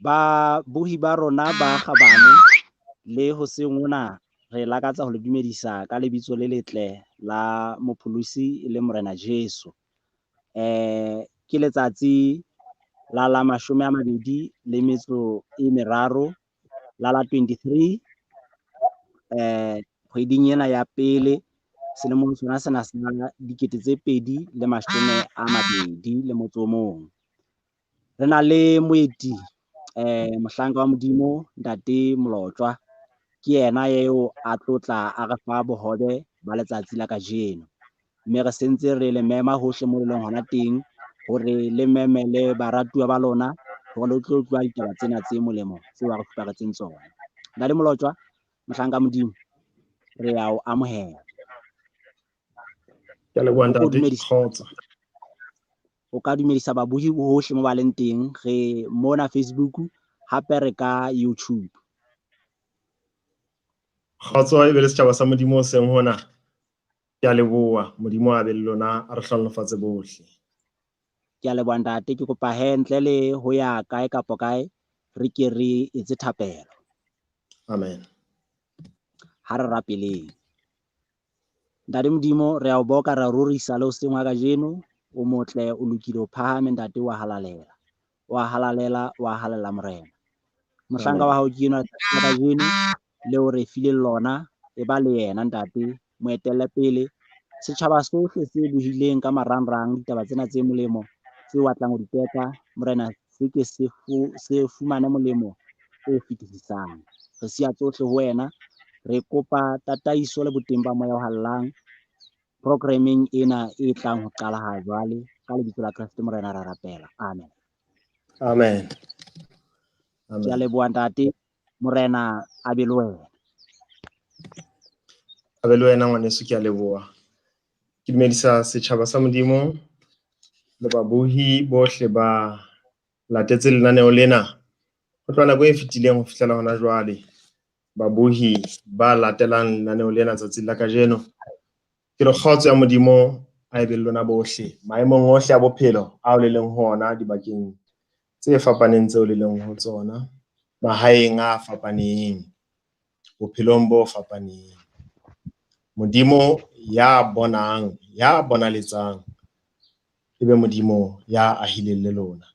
Ba buhi ba rona ba kgabane le hoseng mona re lakatsa ho le dumedisa ka lebitso le letle la mopholosi le Morena Jesu. Ke letsatsi la 23 la 23 kgweding ena ya pele selemong sona sena sa 2021. Re na le moeti mohlanka wa Modimo Ntate Molotjwa, ke yena eo a tlotla a re fa bohobe ba letsatsi la kajeno, mme re sentse re le mema hohle moo leng hona teng hore le memele baratuwa ba lona hore le tlo utlwa ditaba tsena tse molemo tseo a re fuparetseng tsona. Ntate Molotjwa, mohlanka Modimo, re a o amohela. Ke leboha ntate Kgotso. O ka dumedisa babuhi hohle moo ba leng teng, re mona Facebook hape re ka YouTube. Kgotso e be le setjhaba sa Modimo seng hona. Ke a leboha Modimo a be le lona a re hlallefatse bohle. Ke a leboha ntate, ke kopa ntle le ho ya kae kapa kae re ke re etse thapelo. Amen. Ha re rapeleng. Ntate Modimo re a o boka, re a rorisa le hoseng wa kajeno, o motle o lokile o phahame ntate wa halalela. Wa halalela Morena. Mohlanka wa hao ke enwa ka kajeno le o re file lona e ba le yena ntate, mo etelle pele setjhaba sohle se buhileng ka marangrang ditaba tsena tse molemo tseo batlang ho di teka Morena, se ke se fumane molemo o fetisisang. Re siya tsohle ho wena, re kopa tataiso le boteng ba moya o hallang programming ena e tlang ho qala ha jwale, ka lebitso la Kreste Morena ra rapela, amen. Amen. Ke a leboha ntate, Morena a be le wena. A be le wena ngwaneso, ke a leboha. Ke dumedisa setjhaba sa Modimo le babuhi bohle ba latetse lenaneo lena ho tloha nako e fetileng ho fihlela hona jwale. Babuhi ba latelang lenaneo lena tsatsing la kajeno, ke re kgotso ya Modimo a be le lona bohle maemong ohle a bophelo ao le leng ho ona dibakeng tse fapaneng tseo le leng ho tsona, mahaeng a fapaneng, bophelong bo fapaneng. Modimo ya bonang, ya bonaletsang, ebe Modimo ya ahileng le lona.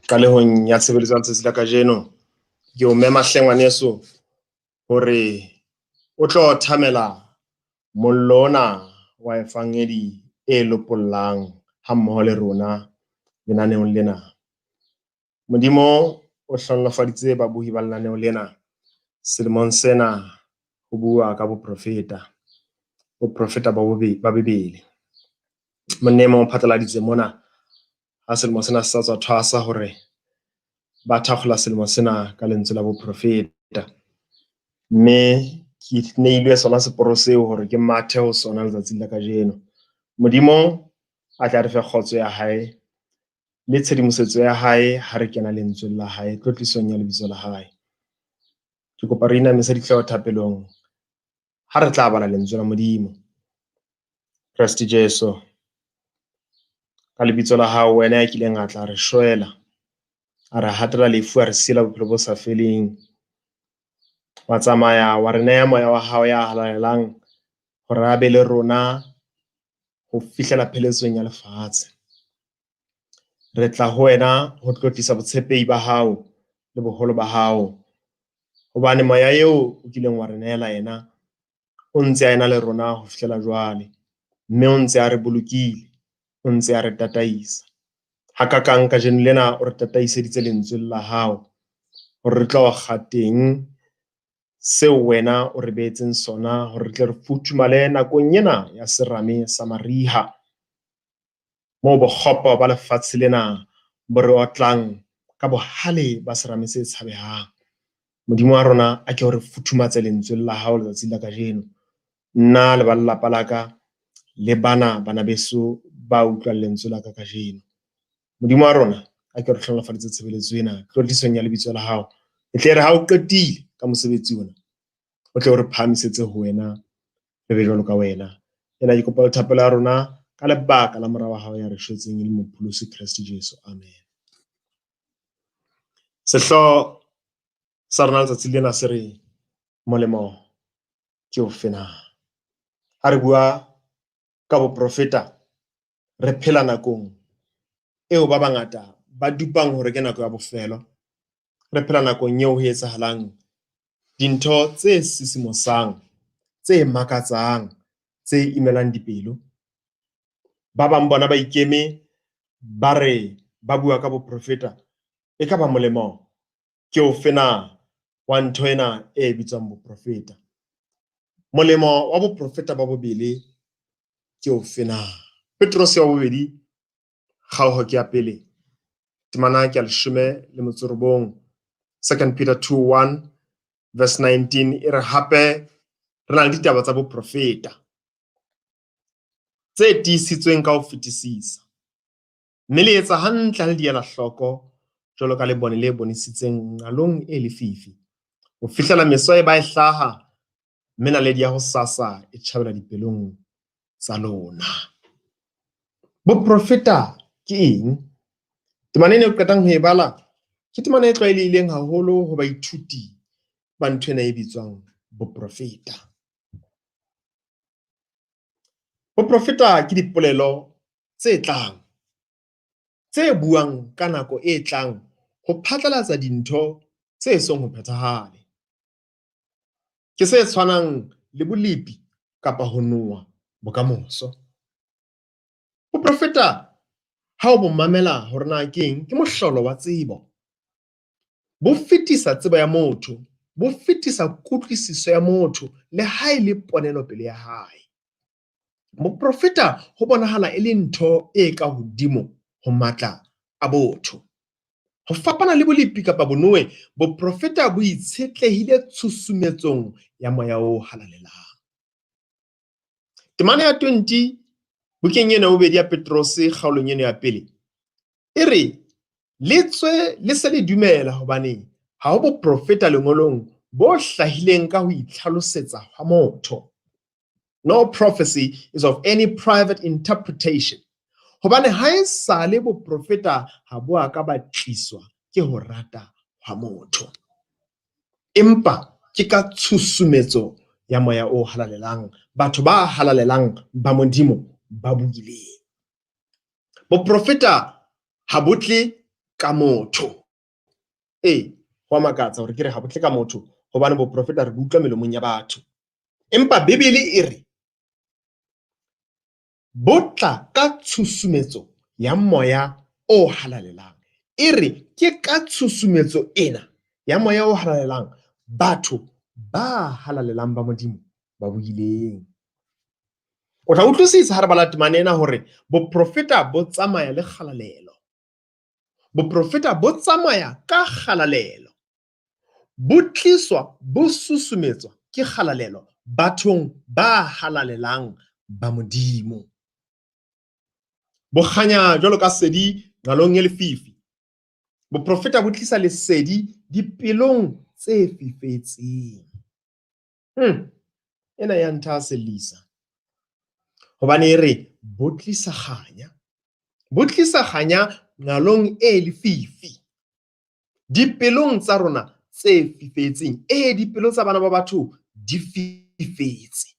Qalehong ya tshebeletso ya letsatsi la kajeno, ke o mema hle ngwaneso hore o tlo thamela mollo ona wa efangedi e lopollang ha mmoho le rona lenaneong lena. Modimo o hlollofaditse babuhi ba lenaneo lena selemong sena ho bua ka boprofeta ba Bebele. Monemo o phatlaladitse mona ha selemo sena se sa tswa thwasa hore ba thakgola selemo sena ka lentswe la boprofeta, mme ke neilwe sona seporo seo hore ke mathe ho sona letsatsing la kajeno. Modimo a tla re fe kgotso ya hae le tshedimosetso ya hae ha re kena lentsweng la hae, tlotlisong ya lebitso la hae. Ke kopa re inamise dihlooho thapelong ha re tla bala lentswe la Modimo. Kriste Jesu, ka lebitso la hao, wena ya kileng a tla re shwela, a re hatela lefu, a re siela bophelo bo sa feleng, wa tsamaya wa re neha moya wa hao ya halalelang hore a be le rona ho fihlela pheletsong ya lefatshe. Re tla ho wena ho tlotlisa botshepehi ba hao le boholo ba hao, hobane moya eo o kileng wa re nehela yena o ntse a ena le rona ho fihlela jwale, mme o ntse a re bolokile, o ntse a re tataisa. Hakakang kajeno lena o re tataiseditse lentsweng la hao hore re tlo kga teng seo wena o re behetseng sona hore re tle re futhumale nakong ena ya serame sa mariha, moo bokgopo ba lefatshe lena bo re otlang ka bohale ba serame se tshabehang. Modimo wa rona a ke hore futhumatse lentsweng la hao letsatsing la kajeno, nna le ba lelapa la ka le bana beso ba utlwang lentswe la ka kajeno. Modimo wa rona a ke re hlollofaditse tshebeletso ena tlotlisong ya lebitso la hao, e tle re ha o qetile ka mosebetsi ona o tle o re phahamisetse ho wena, re be jwalo ka wena. Ena ke kopa thapelo ya rona ka lebaka la mora wa hao ya re shwetseng, e le mopholosi Kriste Jesu, amen. Sehloho sa rona letsatsi lena se re molemo ke o fena. Ha re bua ka boprofeta, re phela nakong eo ba bangata ba dupang hore ke nako ya bofelo. Re phela nakong eo ho etsahalang dintho tse sisimosang, tse makatsang, tse imelang dipelo. Ba bang bona ba ikeme ba re ba bua ka boprofeta, e ka ba molemo ke o fena wa ntho ena e bitswang boprofeta. Molemo wa boprofeta ba bobele ke o fena. Petros ya bobedi kgaoho ke ya pele temana ke ya 19, 2 Peter 2:1 verse 19 e re hape re na le ditaba tsa boprofeta tse tiisitsweng ka ho fetisisa, mme le etsa hantle ha le di ela hloko jwalo ka lebone le bonisitseng nqalong e lefifi ho fihlela meso e ba e hlaha, mme naledi ya ho sasa e tjhabela dipelong tsa lona. Boprofeta ke eng? Temana ene o qetang ho e bala ke temana e tlwaelehileng haholo ho baithuti ba nthwena e bitswang boprofeta. Boprofeta ke dipolelo tse tlang, tse buang ka nako e tlang ho phatlalatsa dintho tse song ho phethahale. Ke se tshwanang le bolipi kapa ho noa bokamoso. Boprofeta ha o bo mamela hore na ke eng, ke mohlolo wa tsebo. Bo fetisa tsebo ya motho, bo fetisa kutlwisiso ya motho le ha e le ponelopele ya hae. Boprofeta ho bonahala e le ntho e ka hodimo ho matla a botho. Ho fapana le bolipi kapa bonowe, boprofeta bo itshetlehile tshusumetsong ya moya o halalelang. Temana ya 20 bukeng ena bobedi ya Petros kgaolong ena ya pele e re le se le dumela hobane ha ho boprofeta lengolong bo hlahileng ka ho itlhalosetsa ha motho. No prophecy is of any private interpretation. Hobane ha e sale boprofeta ha bo a ka ba tliswa ke ho rata ha motho, empa ke ka tshusumetso ya moya o halalelang, batho ba halalelang ba Modimo ba buileng. Boprofeta ha botle ka motho. Ho makatsa hore ke re ha botle ka motho hobane boprofeta re utlwa melomong ya batho, empa Bibele e re botla ka tshusumetso ya moya o halalelang. E re ke ka tshusumetso ena ya moya o halalelang batho ba halalelang ba Modimo ba buileng. O tla utlwisisa ha re bala temana ena hore boprofeta bo tsamaya le kgalalelo. Boprofeta bo tsamaya ka kgalalelo, bo tliswa bo susumetswa ke kgalalelo bathong ba halalelang ba Modimo. Bo kganya jwalo ka sedi nqalong e lefifi. Boprofeta bo tlisa lesedi dipelong tse fifetseng. Ena ya nthaselisa hobane e re bo tlisa kganya. Bo tlisa kganya nqalong e lefifi dipelong tsa rona tse fifetseng. Dipelo tsa bana ba batho di fifetse.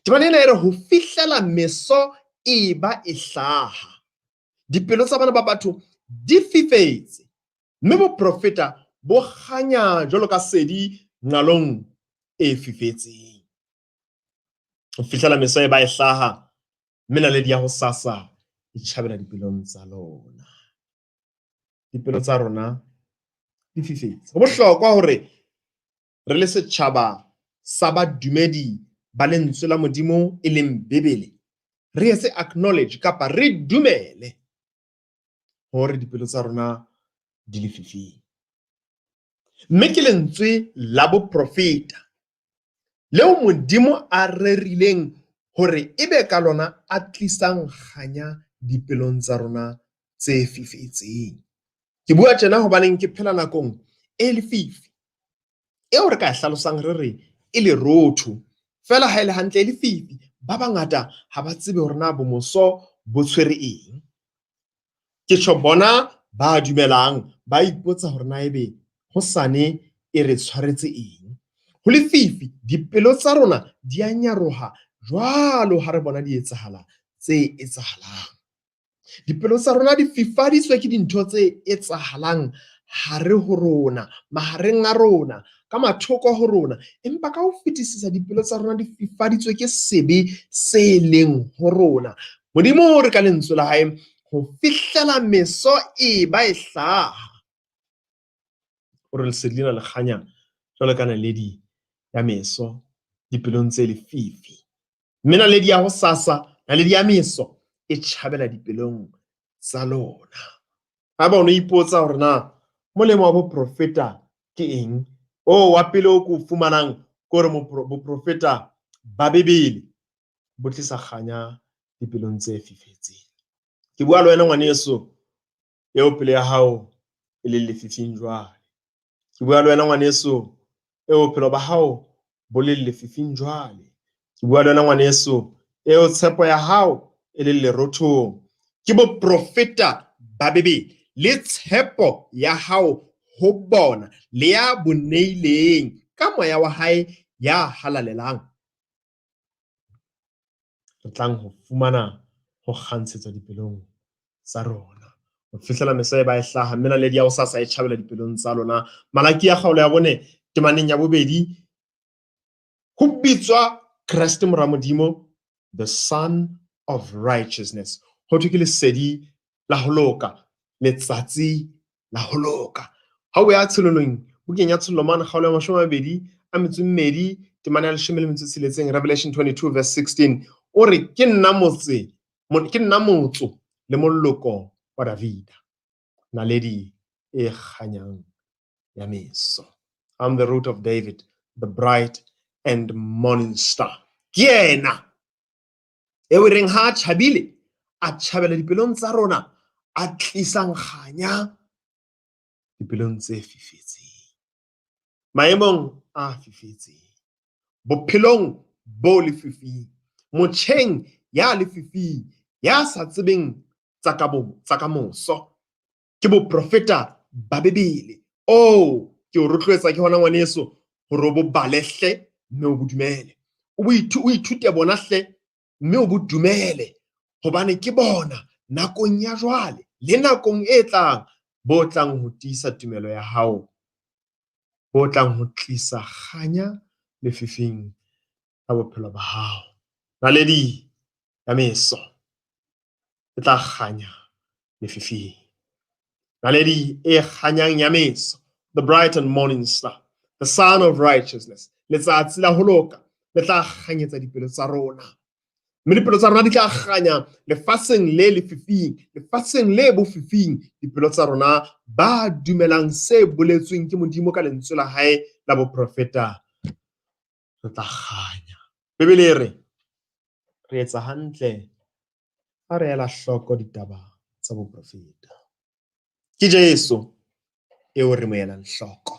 Temana ena e re ho fihlela meso e ba e hlaha, dipelo tsa bana ba batho di fifetse, mme boprofeta bo kganya jwalo ka sedi nqalong e fifetseng. Ho fihlela meso e ba e hlaha, mme naledi ya ho sasa e tjhabela dipelong tsa lona. Dipelo tsa rona di fifetse. Ho bohlokwa hore re le setjhaba sa badumedi ba lentswe la Modimo e leng Bibele, re se acknowledge kapa re dumele hore dipelo tsa rona di lefifing. Mme ke lentswe la boprofeta leo Modimo a rerileng hore ebe ka lona a tlisang kganya dipelong tsa rona tse fifetseng. Ke bua tjena hobaneng ke phela nakong e lefifi eo re ka hlalosang re re e lerotho, fela ha ele hantle e lefifi. Ba bangata ha ba tsebe hore na bomoso bo tshwere eng. Ke tjho bona ba dumelang ba ipotsa hore na ebe hosane e re tshwaretse eng. Ho lefifi dipelo tsa rona di a nyaroha jwalo ha re bona di etsahala tse etsahalang. Dipelo tsa rona di fifaditswe ke dintho tse etsahalang hare ho rona, mahareng a rona, ka mathoko ho rona, empa ka ho fetisisa dipelo tsa rona di fifaditswe ke sebe se leng ho rona. Modimo re ka lentswe la hae ho fihlela meso e ba e hlaha. O re lesedi lena le kganya jwalo ka naledi ya meso dipelong tse lefifi. Mme naledi ya ho sasa, naledi ya meso e tjhabela dipelong tsa lona. Ha ba o no ipotsa hore na molemo wa boprofeta ke eng? Wa pele o ko fumanang ke hore boprofeta ba Bebele bo tlisa kganya dipelong tse fifetseng. Ke bua le wena ngwaneso eo pele ya hao e le lefifing jwale. Ke bua le wena ngwaneso eo bophelo ba hao bo le lefifing jwale. Ke bua le wena ngwaneso eo tshepo ya hao e le lerothong. Ke boprofeta ba Bebele le tshepo ya hao ho bona le ya boneileng ka moya wa hae ya halalelang. Re tlang ho fumana ho kgantshetsa dipelong tsa rona. Ho fihlela meso e ba e hlaha, mme naledi ya ho sasa e tjhabela dipelong tsa lona. Malaki ya kgaolo ya bone temaneng ya bobedi ho bitswa Kreste mora Modimo, the Son of Righteousness. Ho thwe ke lesedi la ho loka, letsatsi la ho loka. Ha o ya tshololong bukeng ya tshollo mane kgaolo ya 22 temane ya 16, Revelation 22 verse 16, o re ke nna motso le molloko wa Davida, naledi e kganyang ya meso. I'm the root of David, the bright and morning star. Ke yena eo reng ha tjhabile a tjhabela dipelong tsa rona, a tlisang kganya dipelong tse fifetseng, maemong a fifetseng, bophelong bo lefifing, motjheng ya lefifing, ya sa tsebeng tsa ka moso. Ke boprofeta ba Bebele. Ke o rotloetsa ke hona ngwaneso hore o bo balehle mme o bodumele. O ithute bona hle mme o bodumele, hobane ke bona nakong ya jwale le nakong e tlang bo tlang ho tiisa tumelo ya hao, bo tlang ho tlisa kganya lefifing la bophelo ba hao. Naledi ya meso e tla kganya lefifing. Naledi e kganyang ya meso, the bright and morning star, the Son of Righteousness, letsatsi la ho loka le tla kganyetsa dipelo tsa rona. Mme dipelo tsa rona di tla kganya lefatsheng le lefifing, lefatsheng le bofifing. Dipelo tsa rona ba dumelang se boletsweng ke Modimo ka lentswe la hae la boprofeta re tla kganya. Bebele re etsa hantle ha re ela hloko ditaba tsa boprofeta. Ke Jesu eo re mo elang hloko.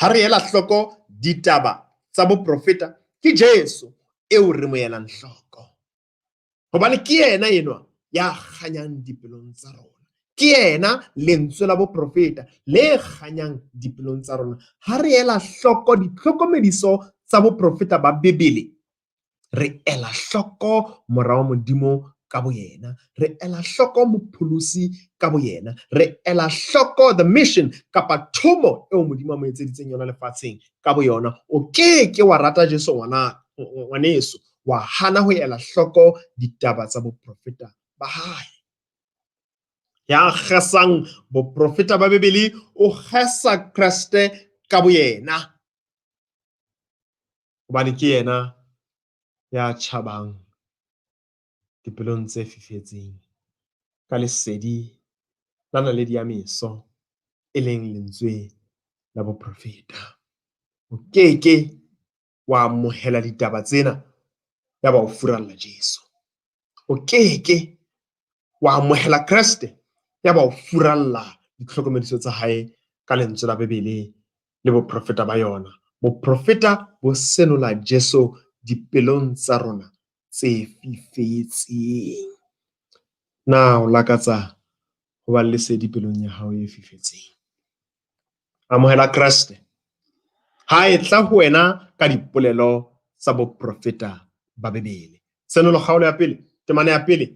Ha re ela hloko ditaba tsa boprofeta, ke Jesu eo re mo elang hloko. Hobane ke yena enwa ya kganyang dipelong tsa rona. Ke yena lentswe la boprofeta le kganyang dipelong tsa rona. Ha re ela hloko ditlhokomediso tsa boprofeta ba Bebele, re ela hloko morao Modimo ka boyena, re ela hloko mopholosi ka boyena, re ela hloko the mission kapa thomo eo Modimo a mo etseditseng yona lefatsheng ka boyona. O ke wa rata Jesu ngwaneso, wa hana ho ela hloko ditaba tsa boprofeta ba hae. Ya kgesang boprofeta ba Bebele o kgesa Kreste ka boyena, hobane ke yena ya tjhabang dipelong tse fifetseng ka lesedi la naledi ya meso, e leng lentswe la boprofeta. O keke wa amohela ditaba tsena ya ba o furalla Jesu. O keke wa amohela Kreste ya ba o furalla ditlhokomediso tsa hae ka lentswe la Bebele le boprofeta ba yona. Boprofeta bo senola Jesu dipelong tsa rona tse fifetseng. Na o lakatsa ho ba le lesedi pelong ya hao e fifetseng. Amohela Kreste ha e tla ho wena ka dipolelo tsa boprofeta ba Bebele. Tsenolo kgaolo ya pele, temana ya pele,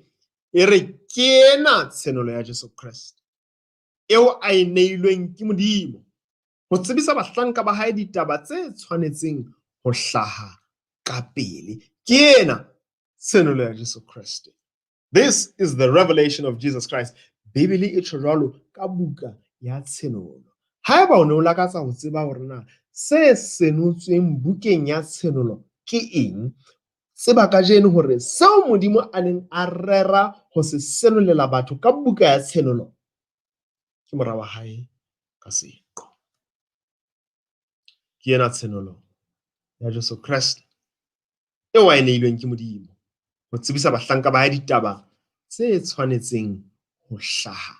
e re ke ena tsenolo ya Jesu Kriste eo a e neilweng ke Modimo ho tsebisa bahlanka ba hae ditaba tse tshwanetseng ho hlaha ka pele. Ke ena tsenolo ya Jesu Kriste. This is the revelation of Jesus Christ. Bibele e tjho jwalo ka buka ya tsenolo. Haeba o ne o lakatsa ho tseba hore na se senotsweng bukeng ya tsenolo ke eng, tseba kajeno hore seo Modimo a neng a rera ho se senolela batho ka buka ya tsenolo ke mora wa hae ka seqo. Ke ena tsenolo ya Jesu Kriste eo a e neilweng ke Modimo ho tsebisa bahlanka ba hae ditaba tse tshwanetseng ho hlaha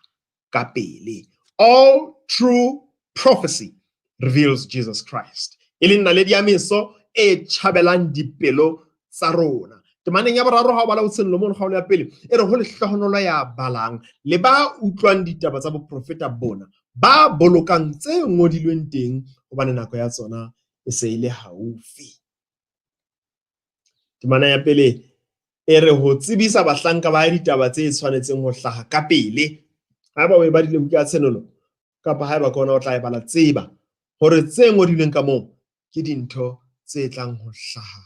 ka pele. All true prophecy reveals Jesus Christ. E leng naledi ya meso e tjhabelang dipelo tsa rona. Temaneng ya boraro ha o bala botsenolo mo kgaolo ya pele e re ho lehlohonolo ya balang le ba utlwang ditaba tsa boprofeta bona ba bolokang tse ngodilweng teng hobane nako ya tsona e se e le haufi. Temana ya pele e re ho tsebisa bahlanka ba ditaba tse tshwanetseng ho hlaha ka pele. Haeba o e badile buka ya tsenolo kapa haeba kona o tla e bala, tseba hore tse ngodilweng ka moo ke dintho tse tlang ho hlaha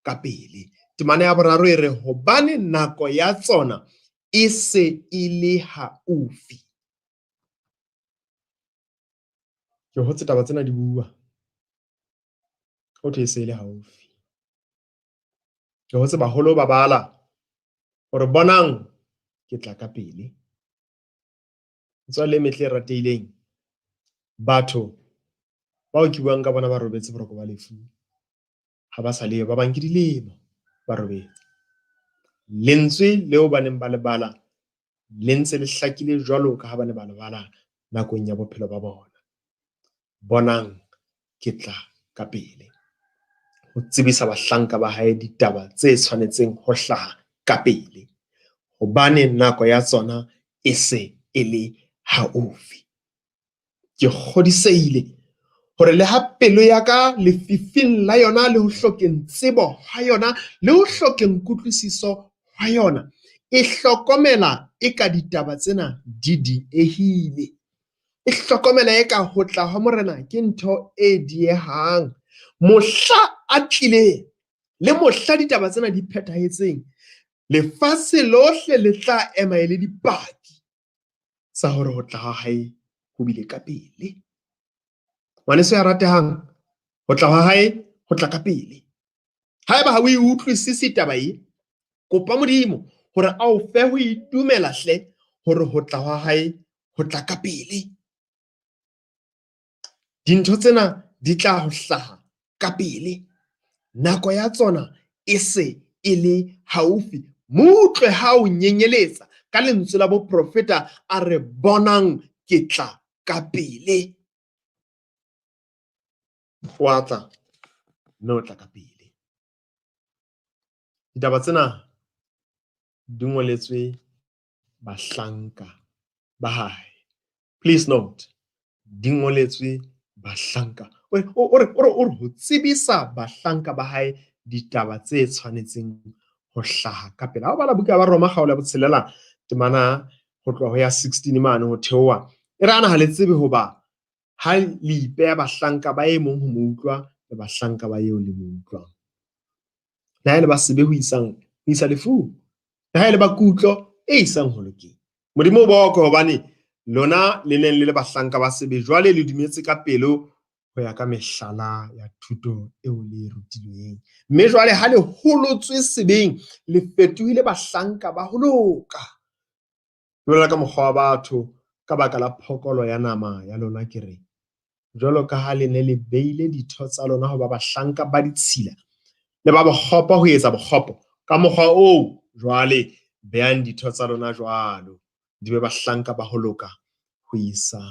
ka pele. Temana ya boraro e re hobane nako ya tsona e se e le haufi. Ke hotse taba tsena di bua ho thwe e se e le haufi. Ke hotse baholo ba bala hore bonang ke tla ka pele. Tswale metle rateileng, batho bao ke buang ka bona ba robetse boroko ba lefu ha ba sa leo, ba bang ke dilemo ba robetse. Lentswe leo ba neng ba le bala le ntse le hlakile jwalo ka ha ba ne ba le bala nakong ya bophelo ba bona. Bonang ke tla ka pele ho tsebisa bahlanka ba hae ditaba tse tshwanetseng ho hlaha ka pele, hobane nako ya tsona e se e le haufi. Ke kgodisehile hore le ha pelo ya ka lefifing la yona le ho hlokeng tsebo ha yona le ho hlokeng kutlwisiso ha yona e hlokomela eka ditaba tsena di diehile. E hlokomela eka ho tla ha Morena ke ntho e diehang. Mohla a tlileng le mohla ditaba tsena di phethahetseng, lefatshe lohle le tla ema e le dipaki tsa hore ho tla ha hae ho bile ka pele. Ngwaneso ya ratehang, ho tla ha hae ho tla ka pele. Haeba ha o e utlwisise taba e, kopa Modimo hore a o fe ho itumela hle hore ho tla ha hae ho tla ka pele. Dintho tsena di tla ho hlaha ka pele. Nako ya tsona e se e le haufi. Mutlwe ha o nyenyeletsa ka lentswe la boprofeta a re bonang ke tla ka pele. Wa tla no tla ka pele. Ditaba tsena di ngoletswe bahlanka ba hae. Please note, di ngoletswe bahlanka. O re ho tsebisa bahlanka ba hae ditaba tse tshwanetseng ho hlaha ka pele. Ha o bala buka ya Baroma kgaolo ya botshelela temana ho tloha ho ya 16 mane ho theoha, e re ana ha le tsebe hoba ha le ipeha bahlanka ba e mong ho mo utlwa le bahlanka ba eo le mo utlwang. Le ha ele ba sebe ho isa lefu, le ha ele ba kutlo e isang ho lokeng. Modimo o boko hobane lona le neng le le bahlanka ba sebe, jwale le dumetse ka pelo ho ya ka mehlala ya thuto eo le e rutilweng. Mme jwale ha le holotswe sebeng, le fetohile bahlanka ba ho loka. Jwalo ka mokgwa wa batho ka baka la phokolo ya nama ya lona ke re, jwalo ka ha le ne le beile ditho tsa lona ho ba bahlanka ba ditshila, le ba bokgopo ho etsa bokgopo, ka mokgwa oo jwale behang ditho tsa lona jwalo di be bahlanka ba ho loka ho isa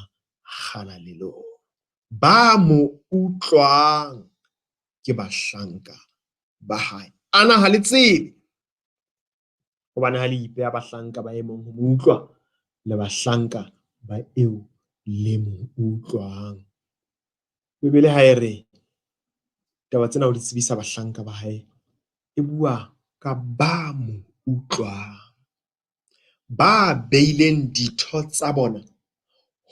kgalalelong. Ba mo utlwang ke bahlanka ba hae. Ana ha le tsebe hobane ha le ipeha bahlanka ba e mong ho mo utlwa le bahlanka ba eo le mo utlwang. Bebele ha e re taba tsena o di tsebisa bahlanka ba hae, e bua ka ba mo utlwang, ba beileng ditho tsa bona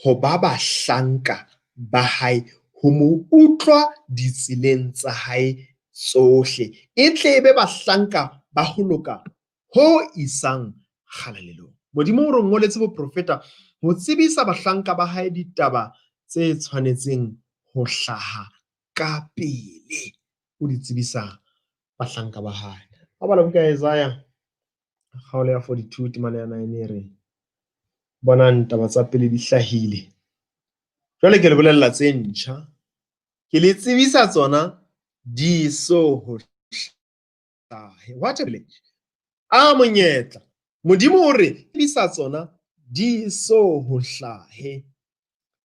ho ba bahlanka ba hae, ho mo utlwa ditseleng tsa hae tsohle, e tle be bahlanka ba ho loka ho isang kgalalelong. Modimo o re ngoletse boprofeta ho tsebisa bahlanka ba hae ditaba tse tshwanetseng ho hlaha ka pele, o di tsebisa bahlanka ba hae. Ha bala buka ya Isaiah kgaolo ya 42 temana ya 9 e re, bonang taba tsa pele di hlahile, jwale ke le bolella tse ntjha, ke le tsebisa tsona di so ho hlahe. What a privilege, a monyetla. Modimo o re tsebisa tsona di so ho hlahe.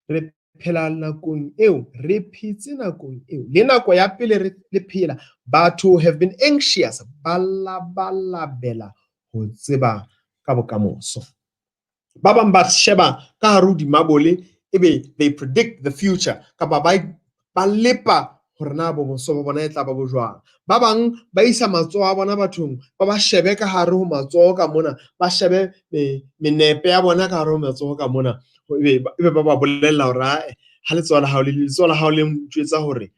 Re phela nakong eo, re phetse nakong eo, le nako ya pele le phela, batho have been anxious, ba labalabela ho tseba ka bokamoso. Ba bang ba sheba ka hare ho dimabole, ebe they predict the future, kapa ba lepa hore na bomoso ba bona e tla ba bo jwang. Ba bang ba isa matsoho a bona bathong, ba shebe ka hare ho matsoho ka mona, ba shebe menepe ya bona ka hare ho matsoho ka mona, ebe ba ba bolella hore ha letsoho la hao le ntjwetsa hore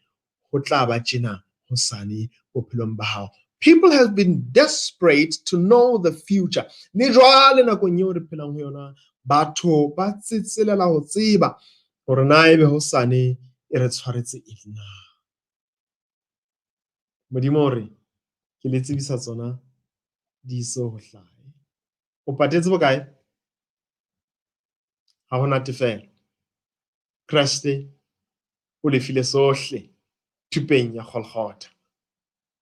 ho tla ba tjena hosane bophelong ba hao. People have been desperate to know the future. Le jwale nakong eo re phelang ho yona, batho ba tsetselela ho tseba hore na ebe hosane e re tshwaretse eng na. Modimo re ke le tsebisa tsona di so ho hlahe. O patetse bokae? Ha hona tefelo. Kriste o lefile sohle thupeng ya Golgotha.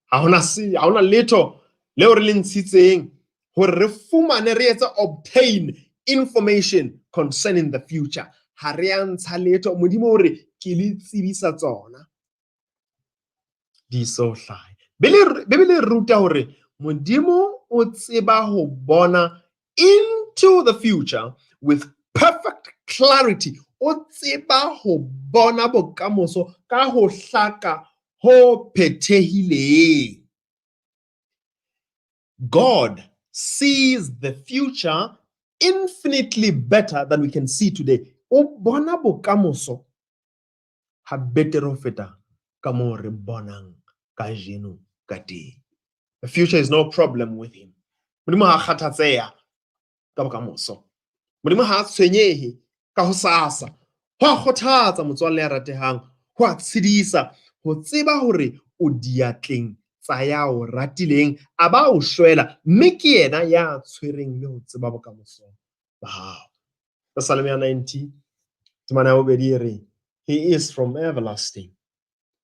Ha hona letho leo re le ntshitseng hore re fumane, re etse obtain information concerning the future. Ha re a ntsha letho. Modimo hore ke le tsebisa tsona di so hlahe. Bebele e ruta hore Modimo o tseba ho bona into the future with perfect clarity. O tseba ho bona bokamoso ka ho hlaka ho phethehileng. God sees the future infinitely better than we can see today. O bona bokamoso ha betere ho feta ka moo re bonang kajeno ka teng. The future is no problem with him. Modimo ha kgathatseha ka bokamoso. Modimo ha tshwenyehe ka ho sasa. Ho a kgothatsa motswalle ya ratehang, ho a tshedisa ho tseba hore o diatleng tsa ya o ratileng, a ba o shwela, mme ke yena ya tshwereng le ho tseba bokamoso ba hao. Psalm 90 temana ya 2 e re, he is from everlasting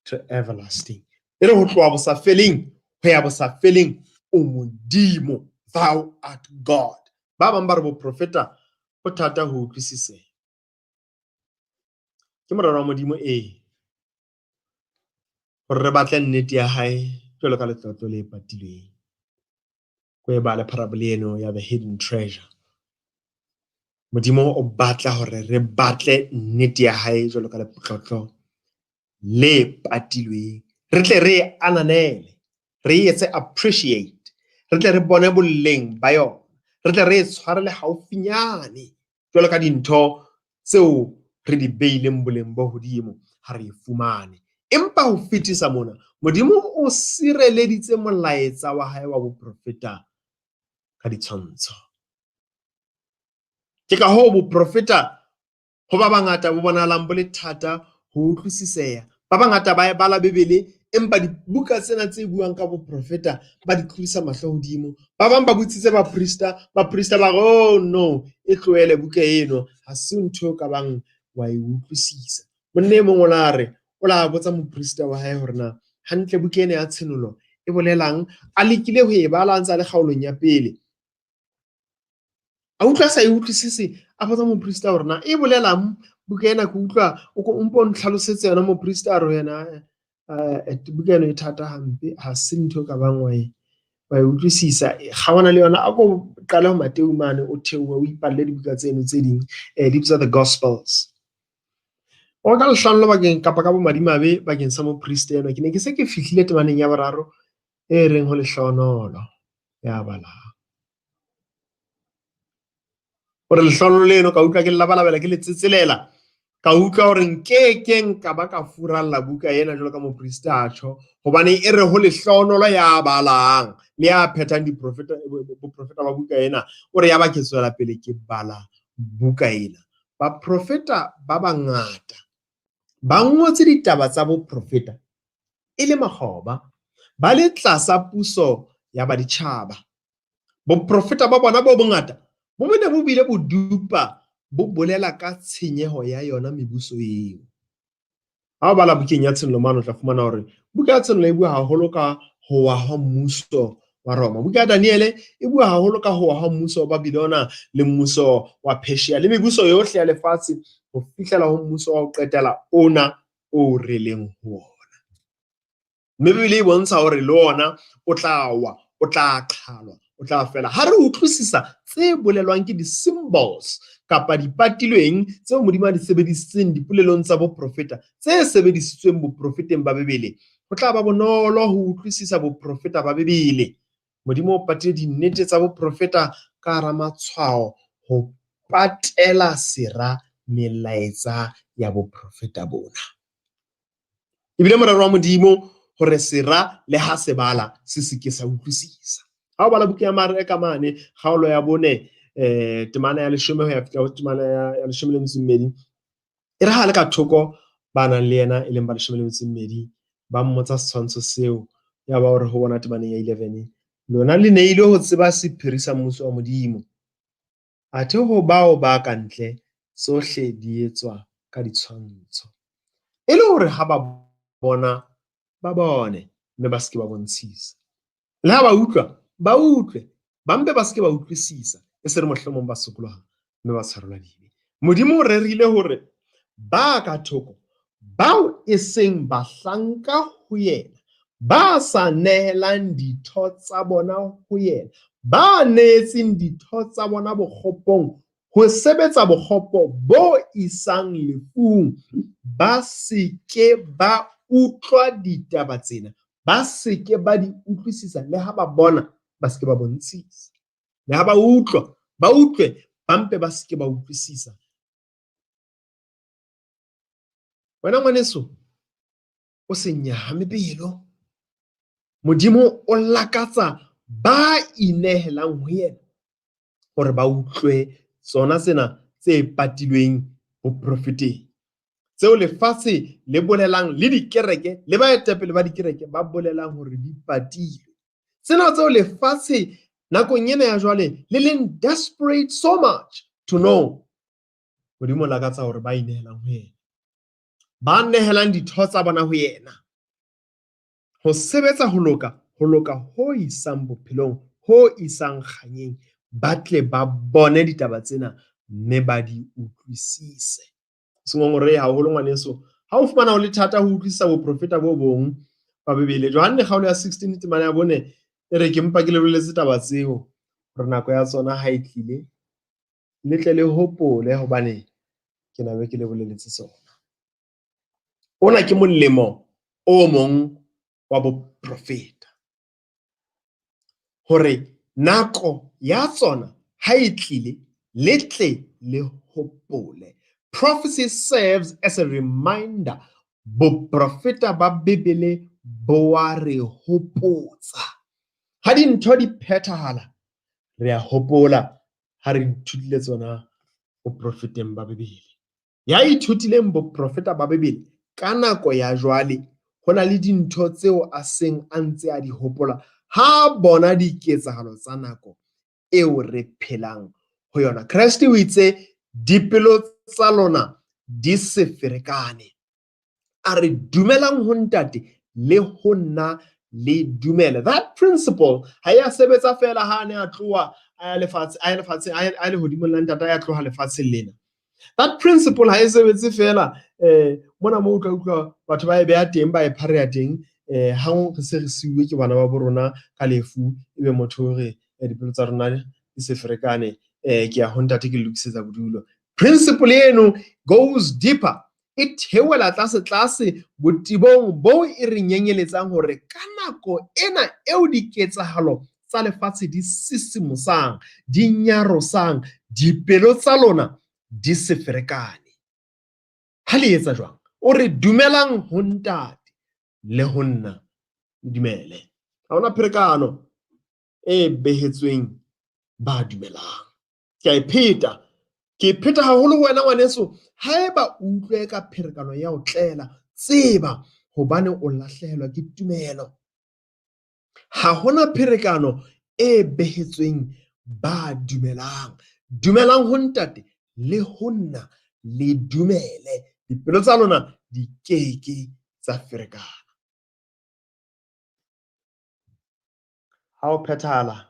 to everlasting. E re ho tloha bosafeleng ho ya bosafeleng, o Modimo, thou art God. Ba bang ba re boprofeta ho thata ho utlwisiseha. Ke morero wa Modimo hore re batle nnete ya hae jwalo ka letlotlo le patilweng. Ko e bale parable eno ya the hidden treasure. Modimo o batla hore re batle nnete ya hae jwalo ka letlotlo le patilweng. Re tle re ananele, re etse appreciate, re tle re bone boleng ba yona, re tle re tshwarele haufinyane jwalo ka dintho tseo re di beileng boleng bo hodimo ha re fumane. Empa ho fetisa mona, Modimo o sireleditse molaetsa wa hae wa boprofeta ka ditshwantsho. Ke ka hoo boprofeta ho ba bangata bo bonahalang bo le thata ho utlwisiseha. Ba bangata ba e bala Bebele, empa dibuka tsena tse buang ka boprofeta ba di tlisa mahlo hodimo. Ba bang ba botsitse baprista ba re, oh no, e tlohele buka eno, ha se ntho ka bang wa e utlwisisa. Monne mong o la re, o la botsa moprista wa hae hore na hantle buka ena ya tshenolo e bolelang. A lekile ho e bala ntse a le kgaolong ya pele, a utlwa sa e utlwisise, a botsa moprista hore na e bolelang buka ena. Ke utlwa o mpo ntlhalosetse yona. Moprista a re yena buka ena e thata hampe, ha se ntho ka bang wa utlwisisa ga wana le yona a go qala ho Mateo mane o theowe o ipalle dibuka tseno tse ding di bitswa the Gospels. O ka lehlano bakeng kapa ka bo madimabe bakeng sa mopriste ena ke ne ke se ke fihlile temaneng ya boraro e reng ho lehlohonolo ya balang hore lehlohonolo leno ka utlwa ke labalabela ke le tsetselela ka utlwa hore nkekeng ka ba ka furalla buka ena jwalo ka mopriste a tjho hobane e re ho lehlohonolo ya balang le ya phethang boprofeta ba buka ena o re ya ba ke tswela pele ke bala buka ena baprofeta ba bangata ba ngotse ditaba tsa boprofeta e le makgoba ba le tlasa puso ya baditjhaba. Boprofeta ba bona bo bongata bo bone bo bile bodupa bo bolela ka tshenyeho ya yona mebuso eo. Ha o bala bukeng ya Tshelo mane o tla fumana hore buka ya Tshelo e bua haholo ka ho wa ha mmuso wa Roma. Buka ya Daniele e bua haholo ka ho wa ha mmuso wa Babilona le mmuso wa Persia le mebuso yohle ya lefatshe ho fihlela ho mmuso wa ho qetela ona o releng ho ona. Mme Bibele e bontsha hore le ona o tla wa, o tla qhalwa, o tla fela. Ha re utlwisisa tse bolelwang ke di-symbols kapa dipatilweng tseo Modimo a di sebedisitseng dipolelong tsa boprofeta tse sebedisitsweng boprofeteng ba Bibele, ho tla ba bonolo ho utlwisisa boprofeta ba Bibele. Modimo o patile dinnete tsa boprofeta ka hara matshwao ho patela sera melaetsa ya boprofeta bona. Ebile morero wa Modimo hore sera le ha se bala se seke sa utlwisisa. Ha o bala buka ya Mareka mane kgaolo ya bone temana ya 10 ho ya fihla ho temana ya 12 e re ha le ka thoko ba nang le yena e leng ba 12 ba mmotsa setshwantsho seo ya ba hore ho bona temaneng ya 11 lona le neile ho tseba sephiri sa mmuso wa Modimo athe ho bao ba ka ntle tsohle di etswa ka ditshwantsho e le hore ha ba bona ba bone mme ba ske ba bontshisa le ha ba utlwa ba utlwe ba mpe ba ske ba utlwisisa e se re mohlomong ba sokolang mme ba tshwarelwa dibe. Modimo o rerile hore ba ka thoko bao e seng bahlanka ho yena ba sa nehelang ditho tsa bona ho yena ba netseng ditho tsa bona bokgopong ho sebetsa bokgopo bo isang lefung ba seke ba utlwa ditaba tsena ba seke ba di utlwisisa le ha ba bona ba seke ba bontshisa le ha ba utlwa ba utlwe ba mpe ba seke ba utlwisisa. Wena ngwaneso o se nyahame pelo. Modimo o lakatsa ba inehelang ho yena hore ba utlwe tsona tsena tse patilweng boprofeteng tseo lefatshe le bolelang le dikereke le baetapele ba dikereke ba bolelang hore di patilwe. Tsena tseo lefatshe nakong ena ya jwale le leng desperate so much to know. Modimo o lakatsa hore ba inehelang ho yena ba nehelang ditho tsa bona ho yena ho sebetsa ho loka ho isang bophelong ho isang kganyeng ba tle ba bone ditaba tsena mme ba di utlwisise. Sengongore haholo ngwaneso ha o fumana ho le thata ho utlwisisa boprofeta bo bong ba Bibele. Johane kgaolo ya 16 temana ya bone e re ke mpa ke le boletse taba tseo hore nako ya tsona ha e tlile le tle le hopole hobane ke na be ke le boleletse tsona. Ona ke molemo o mong wa boprofeta hore nako ya tsona ha e tlile le tle le hopole. Prophecy serves as a reminder. Boprofeta ba Bibele bo a re hopotsa ha dintho di phethahala re a hopola ha re ithutile tsona boprofeteng ba Bibele. Ya ithutileng boprofeta ba Bibele ka nako ya jwale hona le dintho tseo a seng a ntse a di hopola ha bona diketsahalo tsa nako eo re phelang ho yona. Kriste o itse dipelo tsa lona di se ferekane a re dumelang ho ntate le ho nna le dumele. That principle ha ya sebetsa fela ha ne a tloha a ya le hodimo la ntate a tloha lefatsheng lena. That principle ha e sebetse fela mona mo utlwa batho ba e beha teng ba e phareha teng ha re se re siuwe ke bana ba borona ka lefu ebe motho re dipelo tsa rona di se ferekane ke ya ho ntate ke lokisetsa bodulo. Principle eno goes deeper. E theola tlase botibong bo e re nyenyeletsang hore ka nako ena eo diketsahalo tsa lefatshe di sisimosang, di nyarosang, dipelo tsa lona di se ferekane. Ha le etsa jwang? O re dumelang ho ntate le ho nna dumele. Ha hona pherekano e behetsweng ba dumelang. Ke pheta haholo wena ngwaneso, haeba utlwe ka pherekano ya ho tlela, tseba hobane o lahlehelwa ke tumelo. Ha hona pherekano e behetsweng ba dumelang. Dumelang ho ntate le ho nna le dumele. Dipelo tsa lona di keke tsa ferekana. Ha o phethahala,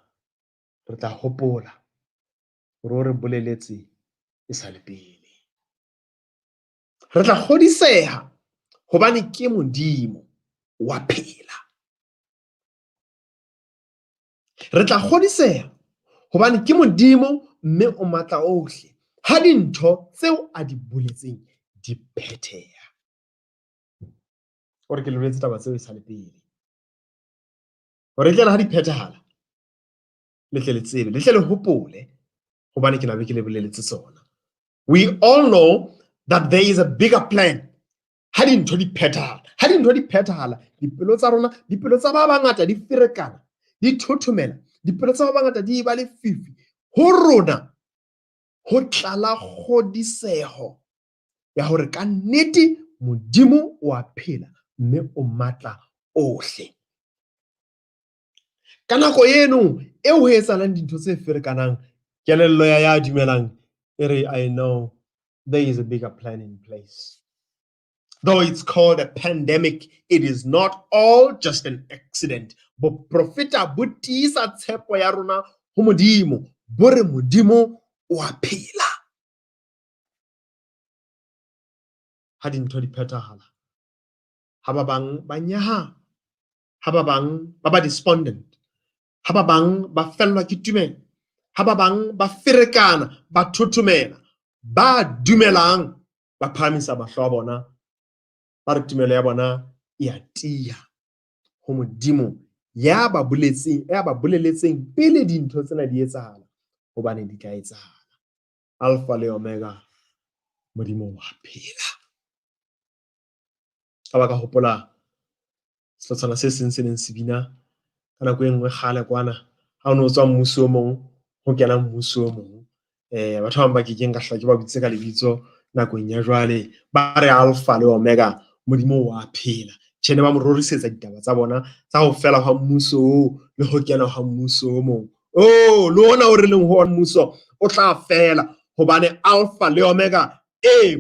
re tla hopola hore o re boleletse e sa le pele. Re tla kgodiseha hobane ke Modimo wa phela. Re tla kgodiseha hobane ke Modimo mme o matla ohle. Ha dintho tseo a di boletseng di phetheha. O re ke le boletse taba tseo e sa le pele. Hore ke ha di phethahala, le tle le tsebe, le tle le hopole hobane ke na be ke le boleletse tsona. We all know that there is a bigger plan. Ha dintho di phethahala, dipelo tsa rona, dipelo tsa ba bangata di ferekana, di thothomela, dipelo tsa ba bangata di ba le fifi. Ho rona ho tlala kgodiseho ya hore ka nnete Modimo o a phela mme o matla ohle. Ka nako eno eo ho etsahalang dintho tse ferekanang, kelello ya dumelang e re, I know there is a bigger plan in place. Though it's called a pandemic, it is not all just an accident. Boprofeta bo tiisa tshepo ya rona ho Modimo, bo re Modimo o a phela. Ha dintho di phethahala, ha ba bang ba nyaha, ha ba bang ba despondent, ha ba bang ba fellwa ke tumelo, ha ba bang ba ferekana, ba thothomela, ba dumelang ba phamisa mahlo a bona, ba re tumelo ya bona e a tia ho Modimo ya ba boleletseng pele dintho tsena di etsahala hobane di tla etsahala. Alpha le Omega, Modimo wa phela. Ka baka hopola selotsana se seng se neng se bina ka nako e nngwe kgale kwana, ha o no tswa mmuso o mong ho kena mmuso o mong, batho ba bang ba kekeng ka hla ke ba bitse ka lebitso nakong ya jwale, ba re Alpha le Omega, Modimo wa phela. Tjene ba mo rorisetsa ditaba tsa bona tsa ho fela ha mmuso le ho kena ha mmuso o mong. Le ona o re leng ho mmuso o tla fela hobane Alpha le Omega,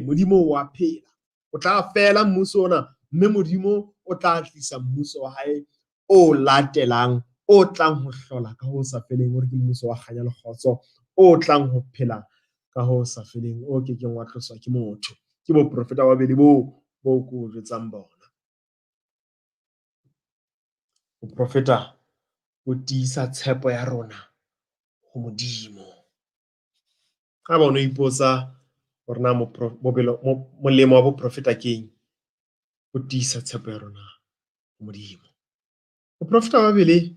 Modimo wa phela. O tla fela mmuso ona, mme Modimo o tla tlisa mmuso wa hae o latelang, o tlang ho hlola ka ho sa feleng, o re ke mmuso wa kganya le kgotso, o tlang ho phela ka ho sa feleng, o kekeng wa tloswa ke motho. Ke boprofeta ba babedi bo ko jwetsang bona. Boprofeta bo tiisa tshepo ya rona ho Modimo. Ha ba o no ipotsa hore na molemo wa boprofeta keng? Bo tiisa tshepo ya rona ho Modimo. Boprofeta ba babedi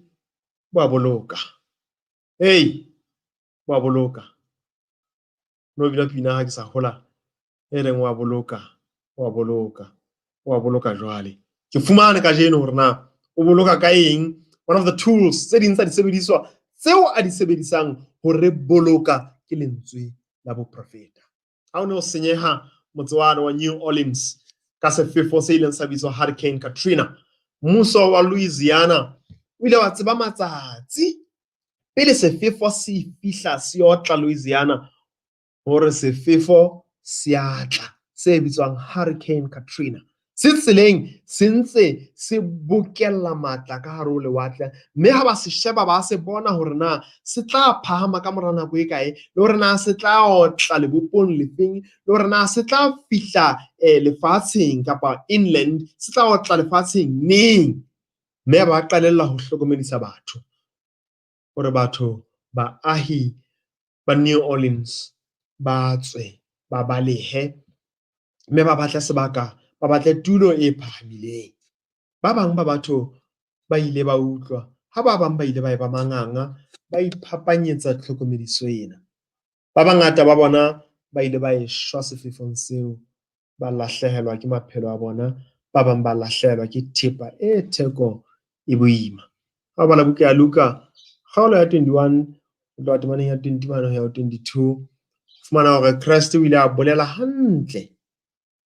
bo a boloka. Bo a boloka. No bina pina ha ke sa hola, e reng wa boloka jwale. Ke fumane ka jeno hore na o boloka ka eng? One of the tools tse ding tsa disebediswa tseo a di sebedisang hore boloka ke lentswe la boprofeta. Ha o ne o senyeha motsewane wa New Orleans ka sefefo se ileng sa bitswa Hurricane Katrina, mmuso wa Louisiana o ile wa tseba matsatsi pele sefefo se fihla se otla Louisiana hore sefefo se atla se bitswang Hurricane Katrina. Se tseleng se ntse se bokella matla ka hare ho lewatle, mme ha ba se sheba ba se bona hore na se tla phahama ka mora nako e kae, le hore na se tla otla lebopong le feng, le hore na se tla fihla lefatsheng kapa inland, se tla otla lefatsheng neng. mme ba qalella ho hlokomedisa batho hore batho baahi ba New Orleans ba tswe ba balehe, mme ba batla sebaka, ba batle tulo e phahamileng. Ba bang ba batho ba ile ba utlwa, ha ba bang ba ile ba eba manganga, ba iphapanyetsa tlhokomediso ena. Ba bangata ba bona ba ile ba e shwa sefefong seo, ba lahlehelwa ke maphelo a bona, ba bang ba lahlehelwa ke thepa e theko e boima. Ha bala buka ya Luka kgaolo ya 21 ho tloha temaneng ya 21 ho ya ho 22, fumana hore Kreste o ile a bolela hantle